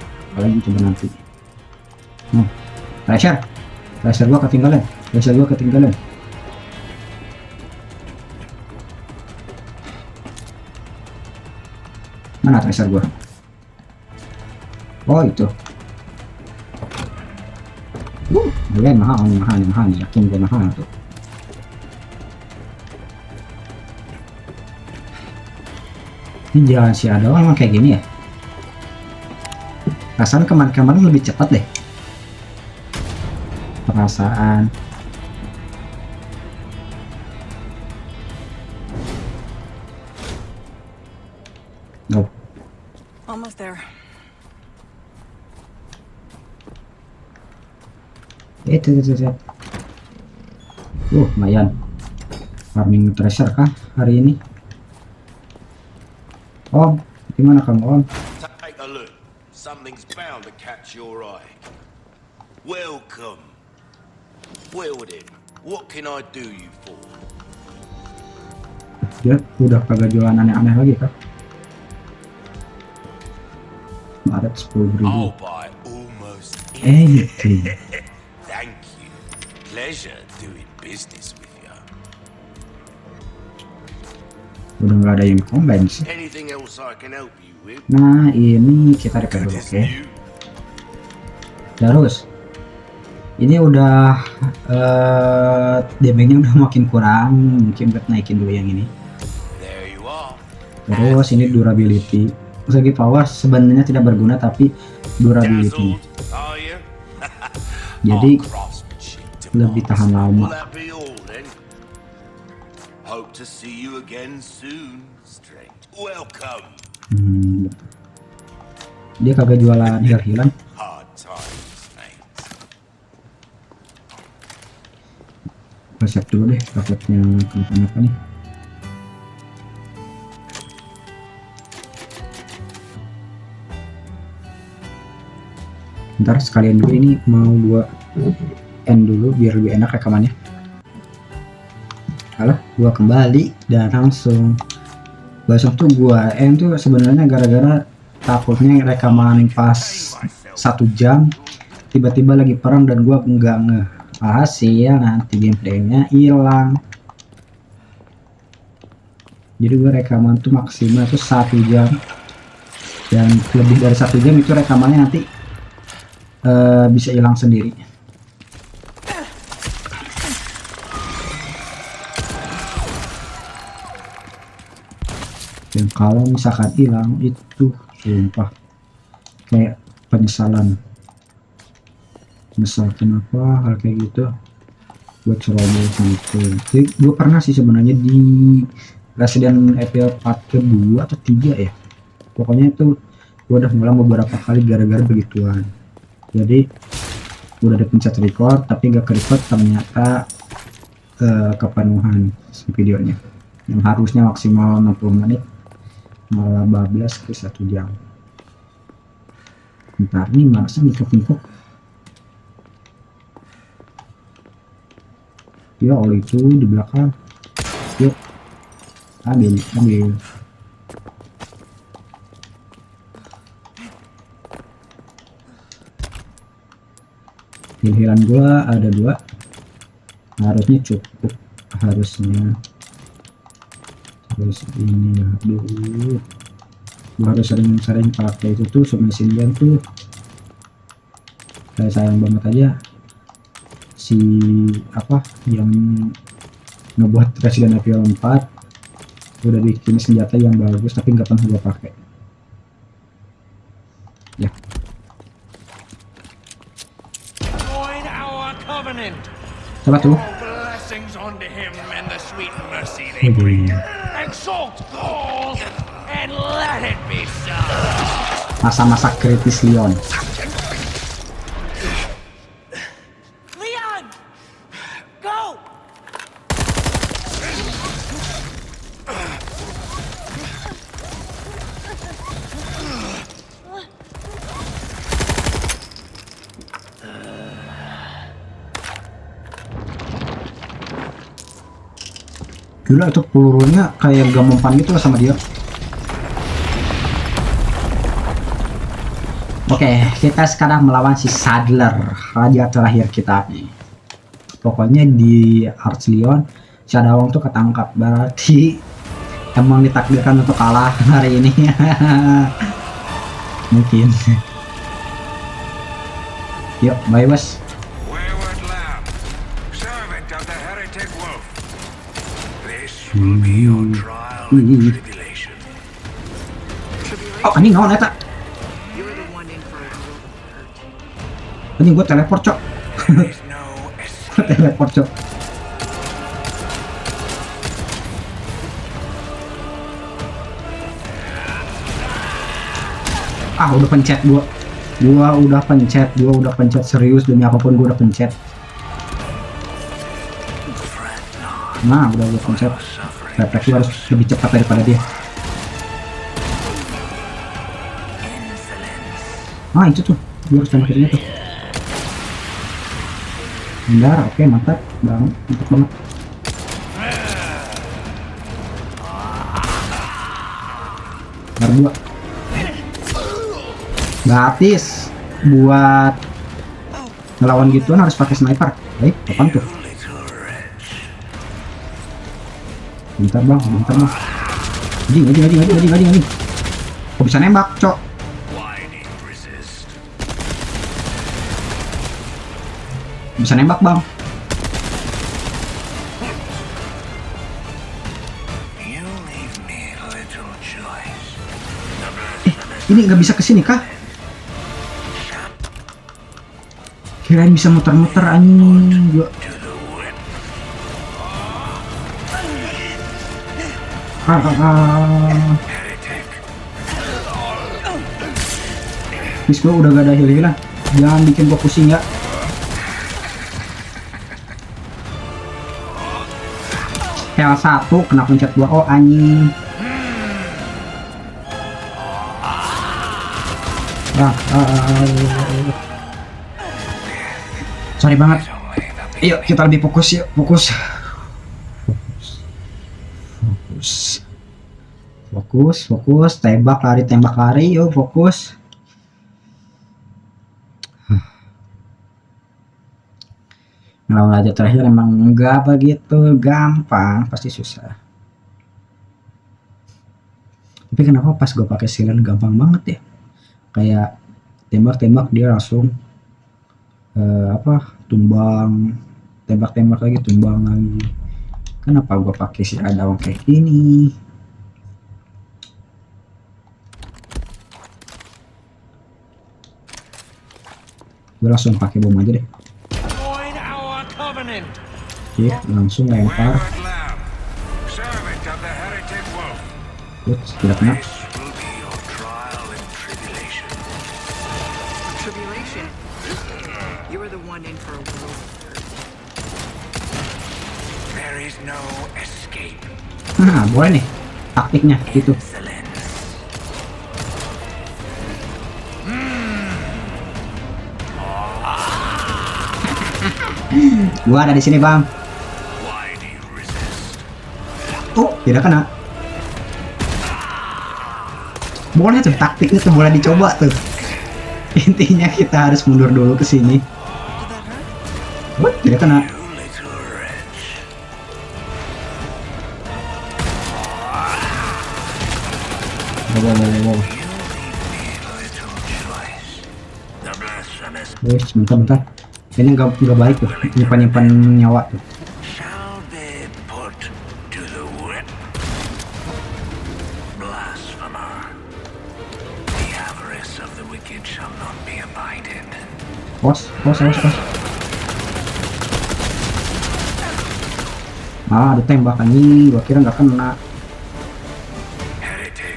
Treasure gua ketinggalan. Mana treasure gua? Oh itu. Mahal, yakin gue mahal tuh. Ini jalan si Ado emang kayak gini ya? Perasaan kemarin lebih cepat deh. Perasaan. Nope. Almost there. Itu. Lumayan. Farming treasure kah hari ini? Om, gimana kamu Om? Take a look. Something's bound to catch your eye. Welcome. Well then, what can I do you for? Dia udah kagak jualan aneh-aneh lagi kan? Maret 10.000. I'll buy almost Anything. Thank you. Pleasure doing business with you. Udah nggak ada yang combine sih. Anything else I can help you with? Nah ini kita repair dulu, Good as oke. new. Terus ini udah damage-nya udah makin kurang, mungkin buat naikin dulu yang ini. There you are. Terus ini durability. Segi power sebenarnya tidak berguna tapi durability. Dazzled, are you? Jadi Our craftsmanship lebih demands. tahan Will lama. that be all then? Hope to see you again soon, Strange. Welcome. Dia kagak jualan hilang. Hard times, mate. Resep dulu deh takutnya kenapa-napa nih. Ntar sekalian dulu ini mau gua end dulu biar lebih enak rekamannya. Alah, gua kembali dan langsung tuh gua end tuh sebenarnya gara-gara takutnya rekaman pas 1 jam tiba-tiba lagi perang dan gua enggak hasil nanti gameplaynya hilang. Jadi gua rekaman tuh maksimal tuh 1 jam dan lebih dari 1 jam itu rekamannya nanti bisa hilang sendiri. Dan kalau misalkan hilang itu sumpah kayak penyesalan. Misal kenapa hal kayak gitu buat ceroboh gitu. Gue pernah sih sebenarnya di Resident Evil part kedua atau 3 ya. Pokoknya itu gue udah ngulang beberapa kali gara-gara begituan. Jadi udah dipencet record tapi nggak ke-record, ternyata kepenuhan videonya yang harusnya maksimal 60 menit malah bablas ke 1 jam. Ntar nih masa mikro-mikro ya oleh itu di belakang. Yuk ambil pilihan gua ada 2, harusnya cukup, terus ini ya dulu gua harus sering-sering pakai itu tuh submachine gun tuh. Kayak sayang banget aja si apa yang ngebuat Resident Evil 4 udah bikin senjata yang bagus tapi nggak pernah gua pakai ya. Coba tuh. Blessings unto him and the sweet mercy they bring. Exalt all and let it be so. Masa-masa kritis Leon. Leon, go. Gila itu pelurunya kayak gak mempan gitu lah sama dia. Oke, kita sekarang melawan si Sadler, raja terakhir kita nih. Pokoknya di Arch Leon, Shadowwong tuh ketangkap, berarti emang ditakdirkan untuk kalah hari ini. Mungkin. Yuk, bye bos. Wayward lamb, servant of the heretic wolf. This will be your trial and tribulation. Oh, ini naon eta? You were the one in for a world of hurt. Ini gua teleport, cok. There is no escape. Teleport, cok. Ah, udah pencet gua udah pencet serius, demi apapun gua udah pencet. Nah, udah gua pencet. Refleks gua harus lebih cepat daripada dia. Nah, itu tuh gua harus tembakinnya tuh. Bentar, oke, mantap banget, mantap banget. Bentar, 2 gratis buat ngelawan gituan harus pakai sniper. Baik, apaan tuh? Bentar bang. Anjing. Kok bisa nembak, cok? Bisa nembak bang. Ini nggak bisa kesini kah? Kirain bisa muter-muter anjing gua. Bis gua udah gak ada heal-healan. Jangan bikin gua pusing ya. Heal 1 kena pencet 2. Oh anjing. Sorry banget. Yuk kita lebih fokus yuk. Fokus. Tembak lari. Yuk fokus. Ngelawan raja terakhir emang enggak begitu gampang, pasti susah. Tapi kenapa pas gue pakai silent gampang banget ya? Kayak tembak dia langsung tumbang, tembak lagi tumbang lagi. Kenapa gue pakai si adawang kayak gini? Gue langsung pakai bom aja deh. Oke, langsung lempar. Tidak kena. Tribulation. You were the one in for a world. There is no escape. Nah, boleh nih taktiknya gitu. Gua ada di sini, Bang. Oh, tidak kena. Boleh tuh taktiknya tuh, boleh dicoba tuh. Intinya kita harus mundur dulu ke sini. Oh, tidak kena. Wow. Bentar. Ini nggak baik tuh, nyimpan nyawa tuh. Shall be put to the whip. Blasphemer. The avarice of the wicked shall not be abided. Pos. Ada tembakan nih, gua kira nggak kena. Heretic.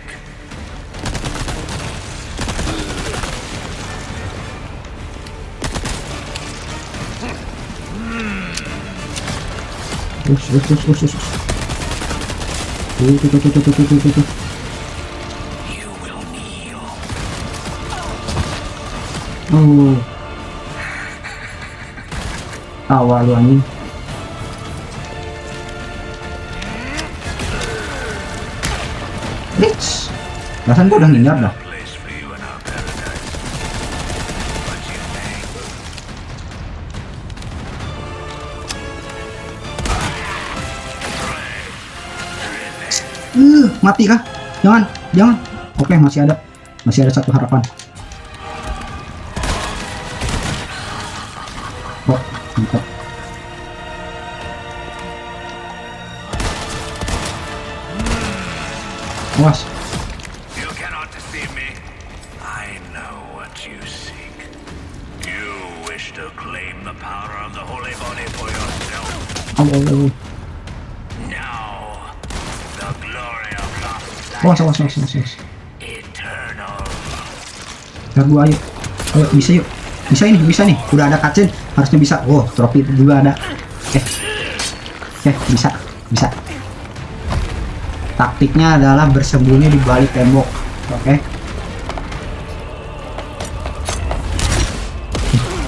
Tuh. You will kneel. Oh. Tawa lu anjing. Bitch. Rasanya gua udah ngindar dah. Place for you in our paradise. What you think? Mati kah? Jangan. Oke, masih ada satu harapan. Oh, mantap. Awas. You cannot deceive me. I know what you seek. You wish to claim the power of the holy body for yourself. Awas. Now, the glory of lost Awas. eternal. Ntar gua ayo bisa yuk. Bisa nih. Udah ada cutscene, harusnya bisa. Oh, trofi juga ada. Bisa. Taktiknya adalah bersembunyi di balik tembok. Oke.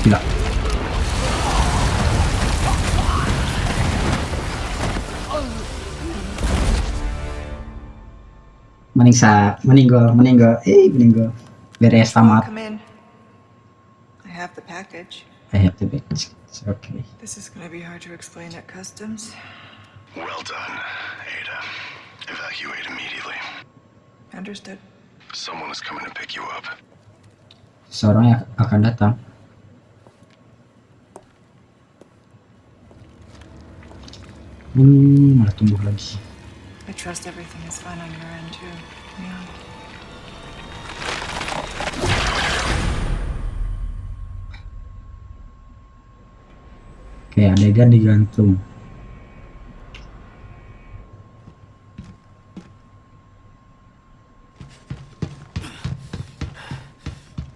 Gila. meninggal. Meninggal. Beres tamat. Come in. I have the package. I have the badge. Okay. This is gonna be hard to explain at customs. Well done, Ada. Evacuate immediately. Understood. Someone is coming to pick you up. Seseorang yang akan datang. Malah tumbuh lagi. I trust everything is fine on your end too. Yeah. Oke, adegan digantung.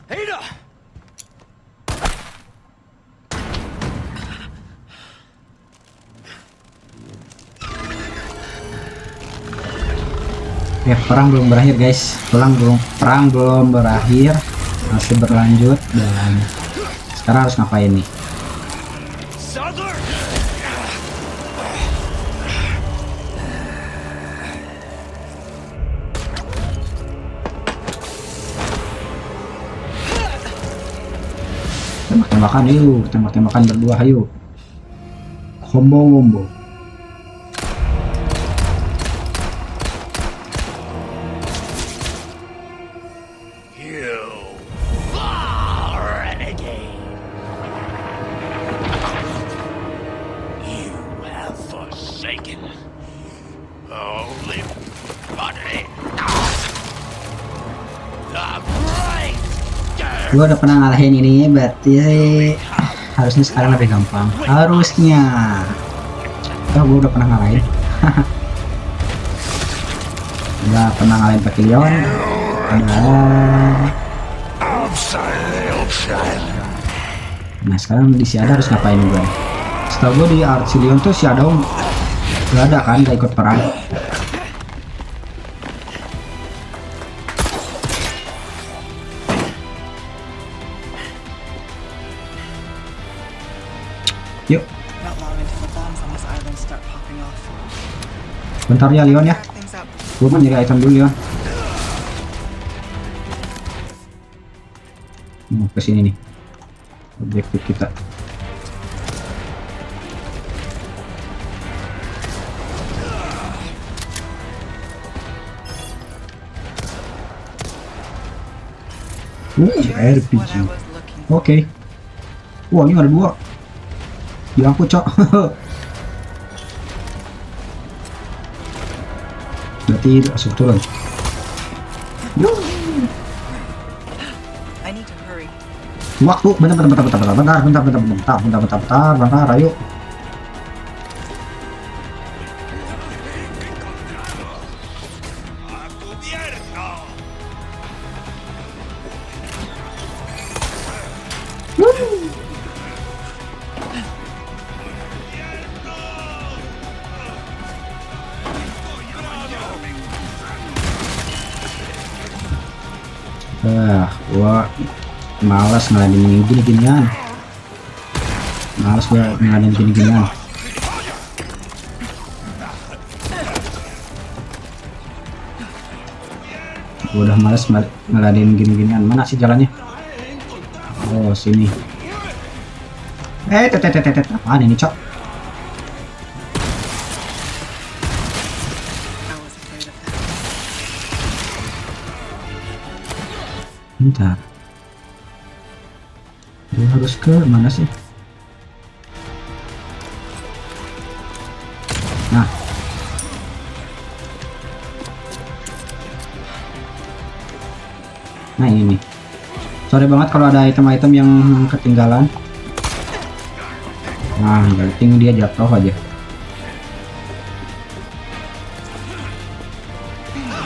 Ada! Ya, perang belum berakhir guys. Perang belum berakhir, masih berlanjut dan sekarang harus ngapain nih? Sadler! Tembak-tembakan yuk, tembak-tembakan berdua ayo. Combo. You are renegade. You have forsaken the holy body. The bright Gue udah pernah ngalahin ini, berarti harusnya sekarang lebih gampang. Harusnya. Gue udah pernah ngalahin. Udah pernah ngalahin pakai Leon. Nah sekarang di si Ada harus ngapain gue? Setahu gue di Arcilion tuh si Ada gak ada kan, gak ikut perang. Yuk, Not long until the bombs on this island start popping off. bentar ya Leon ya. Pack things up. Gue mau nyari item dulu Leon. Kesini nih objektif kita. Here's RPG. what I was looking for. Oke. Wah, ini ada dua. Bilangku, Cok. Berarti langsung turun. I need to hurry. Waktu, bentar, ayo. Gua malas ngeladenin gini-ginian. Malas gua ngeladenin gini-ginian. Gua udah malas ngeladenin gini-ginian. Mana sih jalannya? Oh, sini. Apaan ini, Cok? I was afraid of that. Bentar. Gua harus ke mana sih? Nah. Nah ini nih. Sorry banget kalau ada item-item yang ketinggalan. Nah, berarti dia jatuh aja.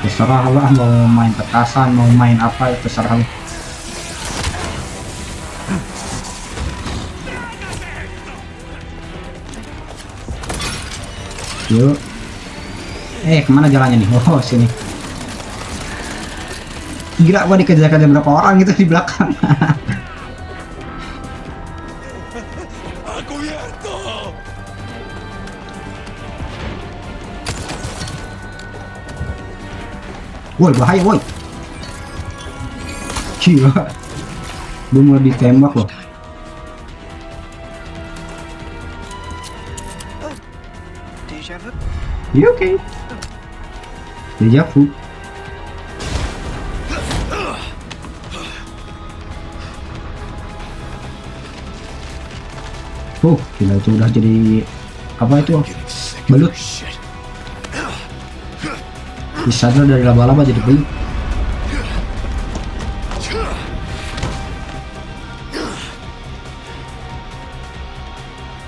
Terserah lah, mau main petasan, mau main apa, terserah lu. Yuk. Kemana jalannya nih? Oh, sini. Gila, gua dikejar-kejar berapa orang gitu di belakang. Woi, bahaya woi. Gila. Gue mau ditembak loh. Deja vu. Iya oke. Deja vu. Gila itu udah jadi apa itu? Belut. Disadar dari laba-laba jadi belut.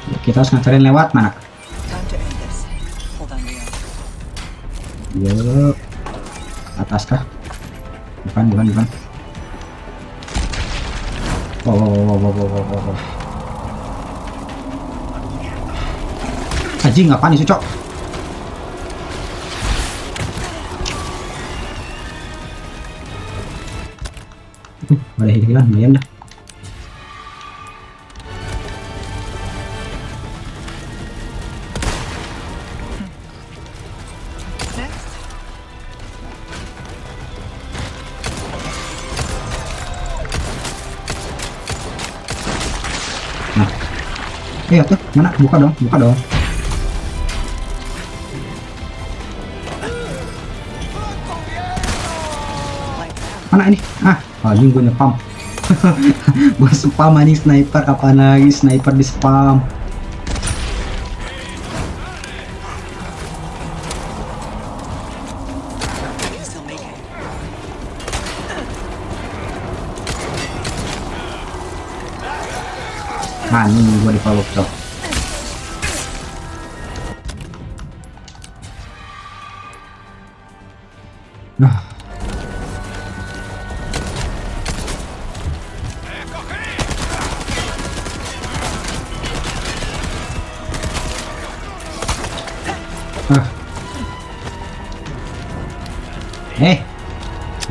Ya, kita harus nganterin lewat mana? Time to end this. Hold on, Leon. Yuk. Atas kah? Bukan. Wow. Anjing, ngapain sih, Cok? Ada hilang, lumayan dah. Next. Nah. Iya tuh, mana? Buka dong. Mana ini? Anjing gue nyepam. Gue spam anjing sniper, kapan lagi sniper di spam. I can still make it. Anjing gue di follow Cok. Nah.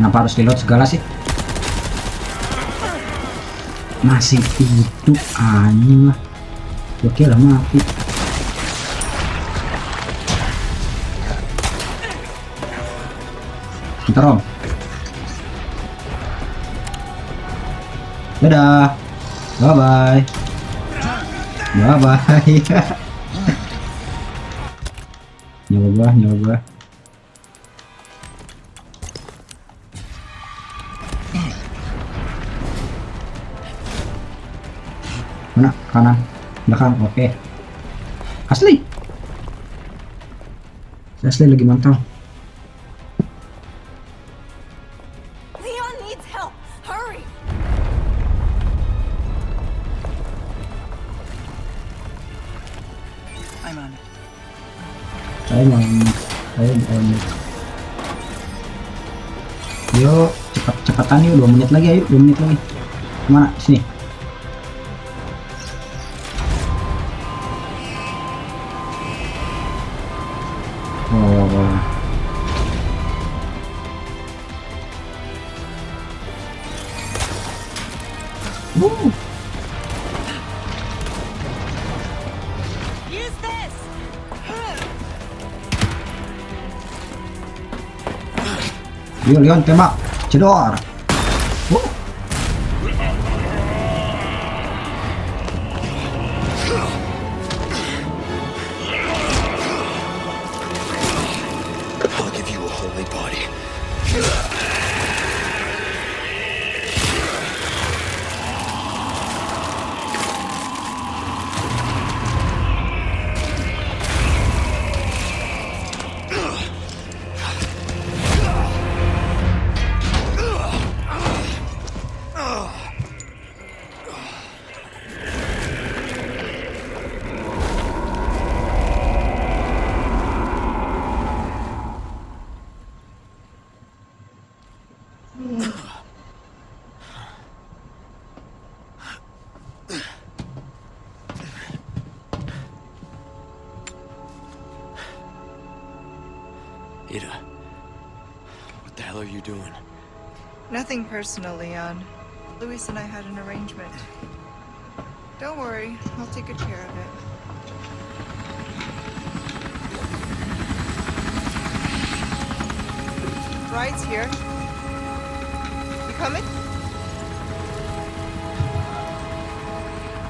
Kenapa harus reload segala sih? Masih hidup anjing lah. Gue kira mati. Bentar om. Dadah. Bye bye. Nyawa gua. Mana? Kanan, belakang, oke. Asli lagi mantau. Leon needs help. Hurry. I'm on it. Saya on it. Yuk, cepatan yuk, 2 menit lagi, ayo 2 menit lagi. Kemana? Sini. Use this. Leon tembak, cedor. I'll give you a holy body. Ada, what the hell are you doing? Nothing personal, Leon. Luis and I had an arrangement. Don't worry, I'll take good care of it. Ride's here. You coming?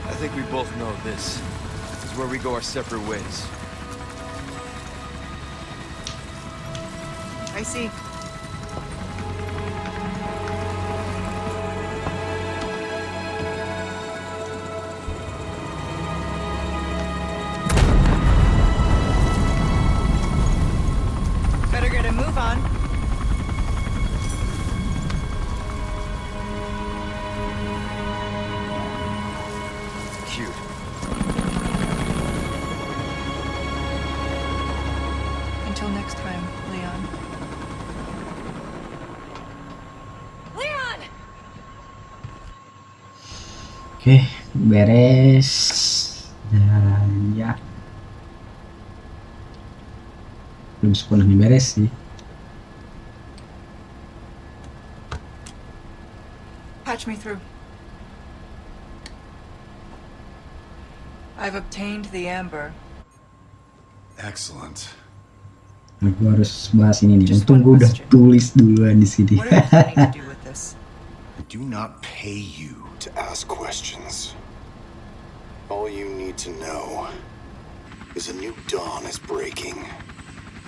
I think we both know this is where we go our separate ways. I see. Better get a move on. Cute. Until next time, Leon. Leon! Oke, beres. Dan ya, belum sepenuhnya beres sih. Patch me through. I've obtained the amber. Excellent. Nah, gue harus bahas ini nih. Just Untung one gue udah question. tulis duluan di sini. What are you planning to do with this? I do not pay you to ask questions. All you need to know is a new dawn is breaking.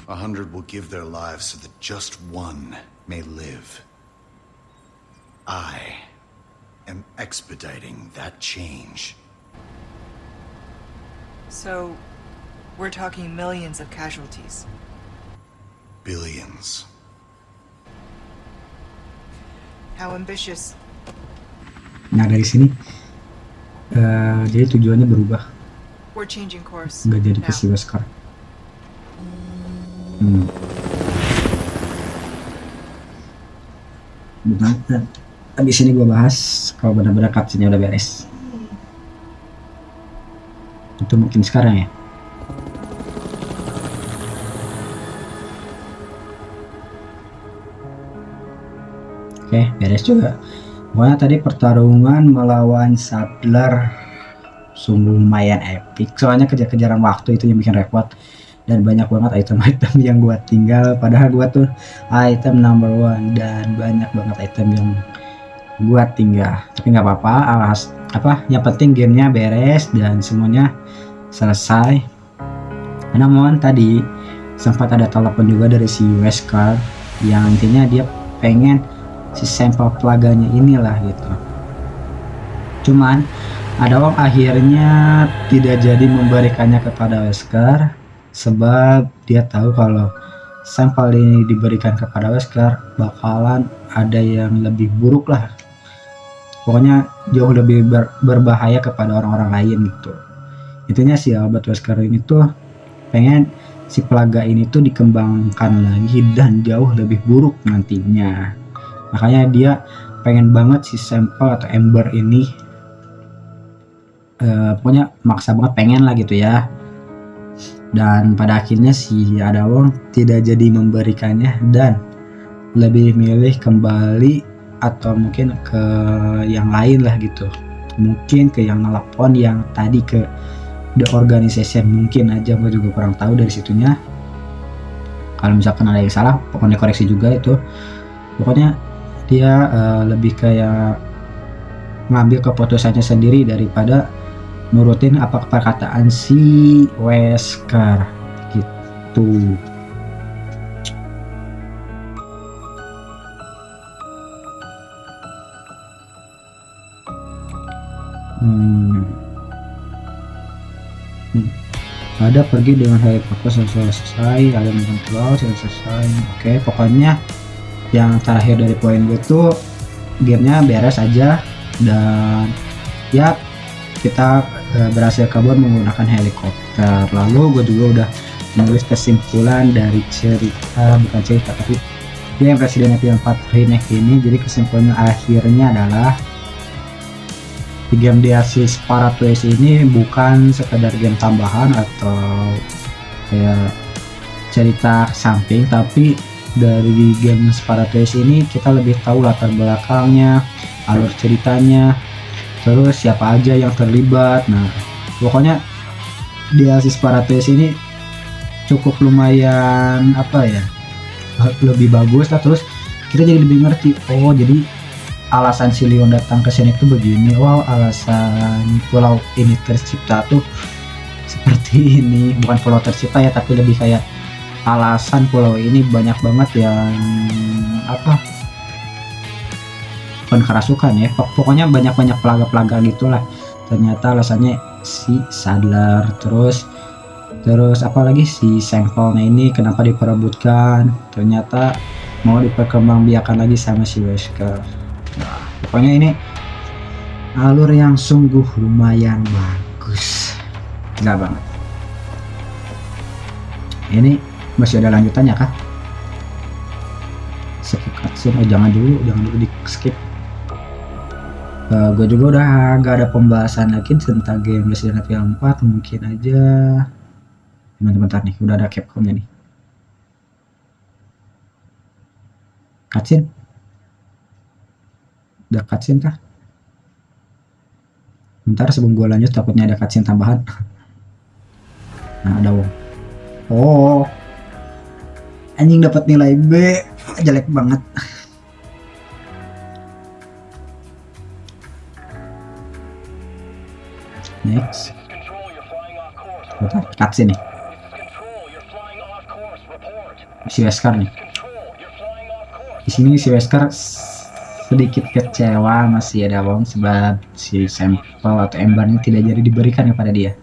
100 will give their lives so that just one may live. I am expediting that change. So, we're talking millions of casualties. Billions. How ambitious? Nah dari sini, jadi tujuannya berubah, We're changing course. nggak jadi ke now. si Wesker. Benar. Abis ini gue bahas kalau benar-benar cutscene-nya udah beres. Itu mungkin sekarang ya. Oke, beres juga. Pokoknya tadi pertarungan melawan Sadler sungguh lumayan epic. Soalnya kejar-kejaran waktu itu yang bikin repot. Dan banyak banget item-item yang gua tinggal. Padahal gua tuh item number 1 dan banyak banget item yang gua tinggal. Tapi nggak apa-apa. Yang penting gamenya beres dan semuanya selesai. Namun tadi sempat ada telepon juga dari si Wesker yang intinya dia pengen si sampel pelaganya inilah gitu. Cuman ada orang akhirnya tidak jadi memberikannya kepada Wesker sebab dia tahu kalau sampel ini diberikan kepada Wesker bakalan ada yang lebih buruk lah. Pokoknya jauh lebih berbahaya kepada orang-orang lain gitu. Intinya si Albert Wesker ini tuh pengen si pelaga ini tuh dikembangkan lagi dan jauh lebih buruk nantinya. Makanya dia pengen banget si sampel atau ember ini pokoknya maksa banget pengen lah gitu ya. Dan pada akhirnya si Adawong tidak jadi memberikannya dan lebih milih kembali atau mungkin ke yang lain lah gitu. Mungkin ke yang nelpon yang tadi ke The Organization, mungkin aja, gue juga kurang tahu dari situnya. Kalau misalkan ada yang salah pokoknya koreksi juga itu. Pokoknya dia lebih kayak ngambil keputusannya sendiri daripada nurutin apa perkataan si Wesker gitu. Ada pergi dengan helikopter selesai, ada nonton pulau selesai. Oke, pokoknya yang terakhir dari poin gue tuh gamenya beres aja dan ya kita berhasil kabur menggunakan helikopter. Lalu gue juga udah menulis kesimpulan dari cerita, bukan cerita tapi game Resident Evil 4 Remake ini. Jadi kesimpulannya akhirnya adalah di game DLC Paratways ini bukan sekedar game tambahan atau kayak cerita samping, tapi dari game Paratways ini kita lebih tahu latar belakangnya, alur ceritanya, terus siapa aja yang terlibat. Nah pokoknya DLC Paratways ini cukup lumayan lebih bagus lah. Terus kita jadi lebih ngerti, oh jadi alasan si Leon datang ke sini tuh begini, wow alasan pulau ini tercipta tuh seperti ini. Bukan pulau tercipta ya, tapi lebih kayak alasan pulau ini banyak banget yang apa, bukan kerasukan ya, pokoknya banyak pelaga-pelaga gitulah. Ternyata alasannya si Sadler. Terus apalagi si sampelnya ini kenapa diperebutkan, ternyata mau diperkembangbiakan lagi sama si Wesker. Nah, pokoknya ini alur yang sungguh lumayan bagus, gila banget. Ini masih ada lanjutannya kah? Skip cutscene, oh jangan dulu di skip. Gue juga udah gak ada pembahasan lagi tentang game Resident Evil 4. Mungkin aja bentar nih, udah ada Capcomnya nih. Cutscene? Udah cutscene kah? Bentar sebelum gue lanjut, takutnya ada cutscene tambahan. Nah ada Wong. Oh, anjing dapat nilai B, jelek banget. Next. Bentar, cutscene nih. Si Wesker nih. Di sini si Wesker sedikit kecewa masih ada Wong sebab si sampel atau embarnya tidak jadi diberikan kepada dia.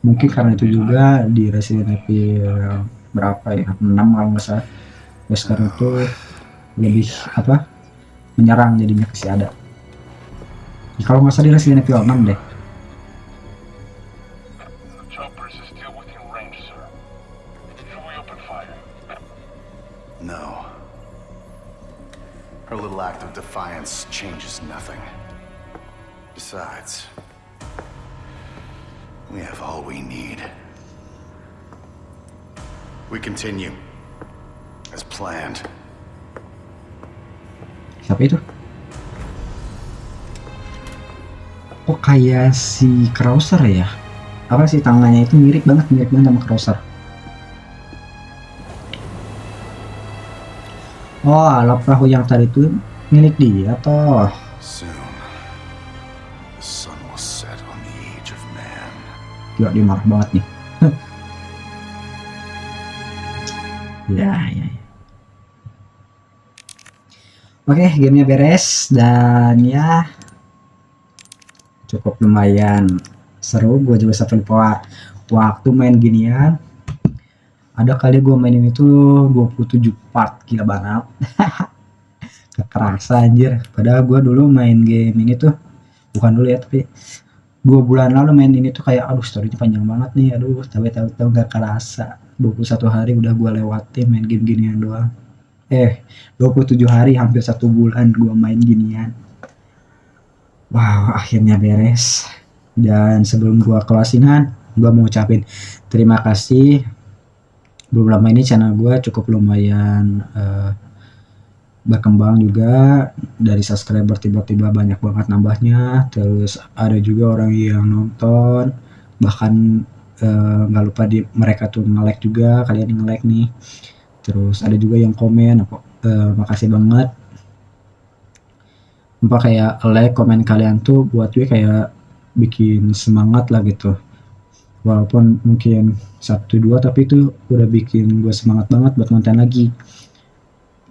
Mungkin karena itu juga di Resident Evil berapa ya, 6 kalau nggak salah, Wesker itu lebih apa, menyerang jadinya ke si Ada. Ya, kalau nggak salah di Resident Evil 6 deh. No. Her little act of defiance changes nothing. Besides, we have all we need. We continue as planned. Siapa itu? Oh kayak si Krauser ya? Apa sih tangannya itu mirip banget sama Krauser. Oh, alat perahu yang tadi itu milik dia toh. Soon, the sun will set on the age of man. Gila, dia marah banget nih. Ya. Oke, gamenya beres dan ya cukup lumayan seru. Gue juga sampai lupa waktu main ginian. Ada kali gue mainin itu 27 part, gila banget. Gak kerasa anjir. Padahal gue dulu main game ini tuh, bukan dulu ya, tapi 2 bulan lalu main ini tuh kayak aduh storynya panjang banget nih, aduh tapi tahu gak kerasa 21 hari udah gue lewatin main game ginian doang. 27 hari, hampir 1 bulan gue main ginian. Wow, akhirnya beres. Dan sebelum gue closingan, gue mau ucapin terima kasih. Belum lama ini channel gue cukup lumayan berkembang juga. Dari subscriber tiba-tiba banyak banget nambahnya. Terus ada juga orang yang nonton, bahkan nggak lupa mereka tuh nge-like juga. Kalian yang nge-like nih. Terus ada juga yang komen, makasih banget. Kayak like, komen kalian tuh buat gue kayak bikin semangat lah gitu. Walaupun mungkin 1-2, tapi itu udah bikin gue semangat banget buat konten lagi.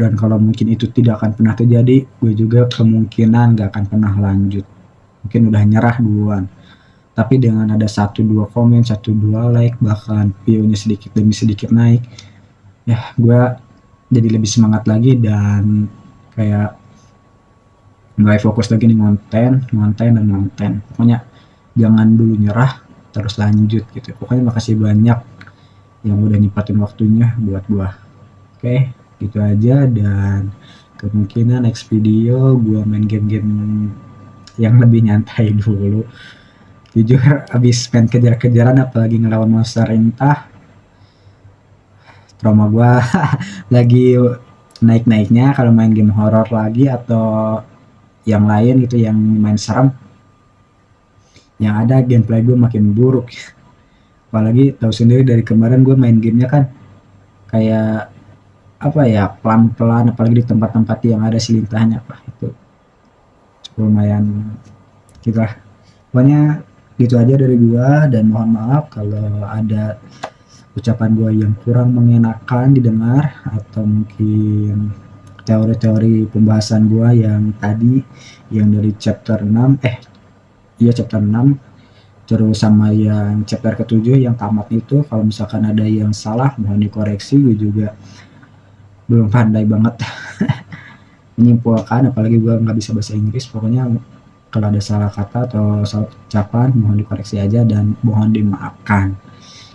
Dan kalau mungkin itu tidak akan pernah terjadi, gue juga kemungkinan gak akan pernah lanjut. Mungkin udah nyerah duluan. Tapi dengan ada 1-2 komen, 1-2 like, bahkan view-nya sedikit demi sedikit naik, ya gue jadi lebih semangat lagi dan kayak gue fokus lagi nih ngonten. Pokoknya jangan dulu nyerah, terus lanjut gitu. Pokoknya makasih banyak yang udah nyimpatin waktunya buat gua. Oke, gitu aja. Dan kemungkinan next video gua main game-game yang lebih nyantai dulu. Jujur abis main kejar-kejaran apalagi ngelawan monster entah, trauma gua lagi naik-naiknya. Kalau main game horror lagi atau yang lain gitu yang main serem, yang ada gameplay gue makin buruk. Apalagi tahu sendiri dari kemarin gue main gamenya kan kayak apa ya, pelan-pelan, apalagi di tempat-tempat yang ada silintahnya, apa itu lumayan gitu lah. Pokoknya gitu aja dari gua, dan mohon maaf kalau ada ucapan gua yang kurang mengenakan didengar, atau mungkin teori-teori pembahasan gua yang tadi yang dari chapter 6 iya chapter 6 terus sama yang chapter ke-7 yang tamat itu, kalau misalkan ada yang salah mohon dikoreksi. Gue juga belum pandai banget menyimpulkan, apalagi gue nggak bisa bahasa Inggris. Pokoknya kalau ada salah kata atau salah ucapan mohon dikoreksi aja dan mohon dimaafkan.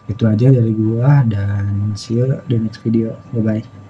Itu aja dari gua, dan see you the next video. Bye bye.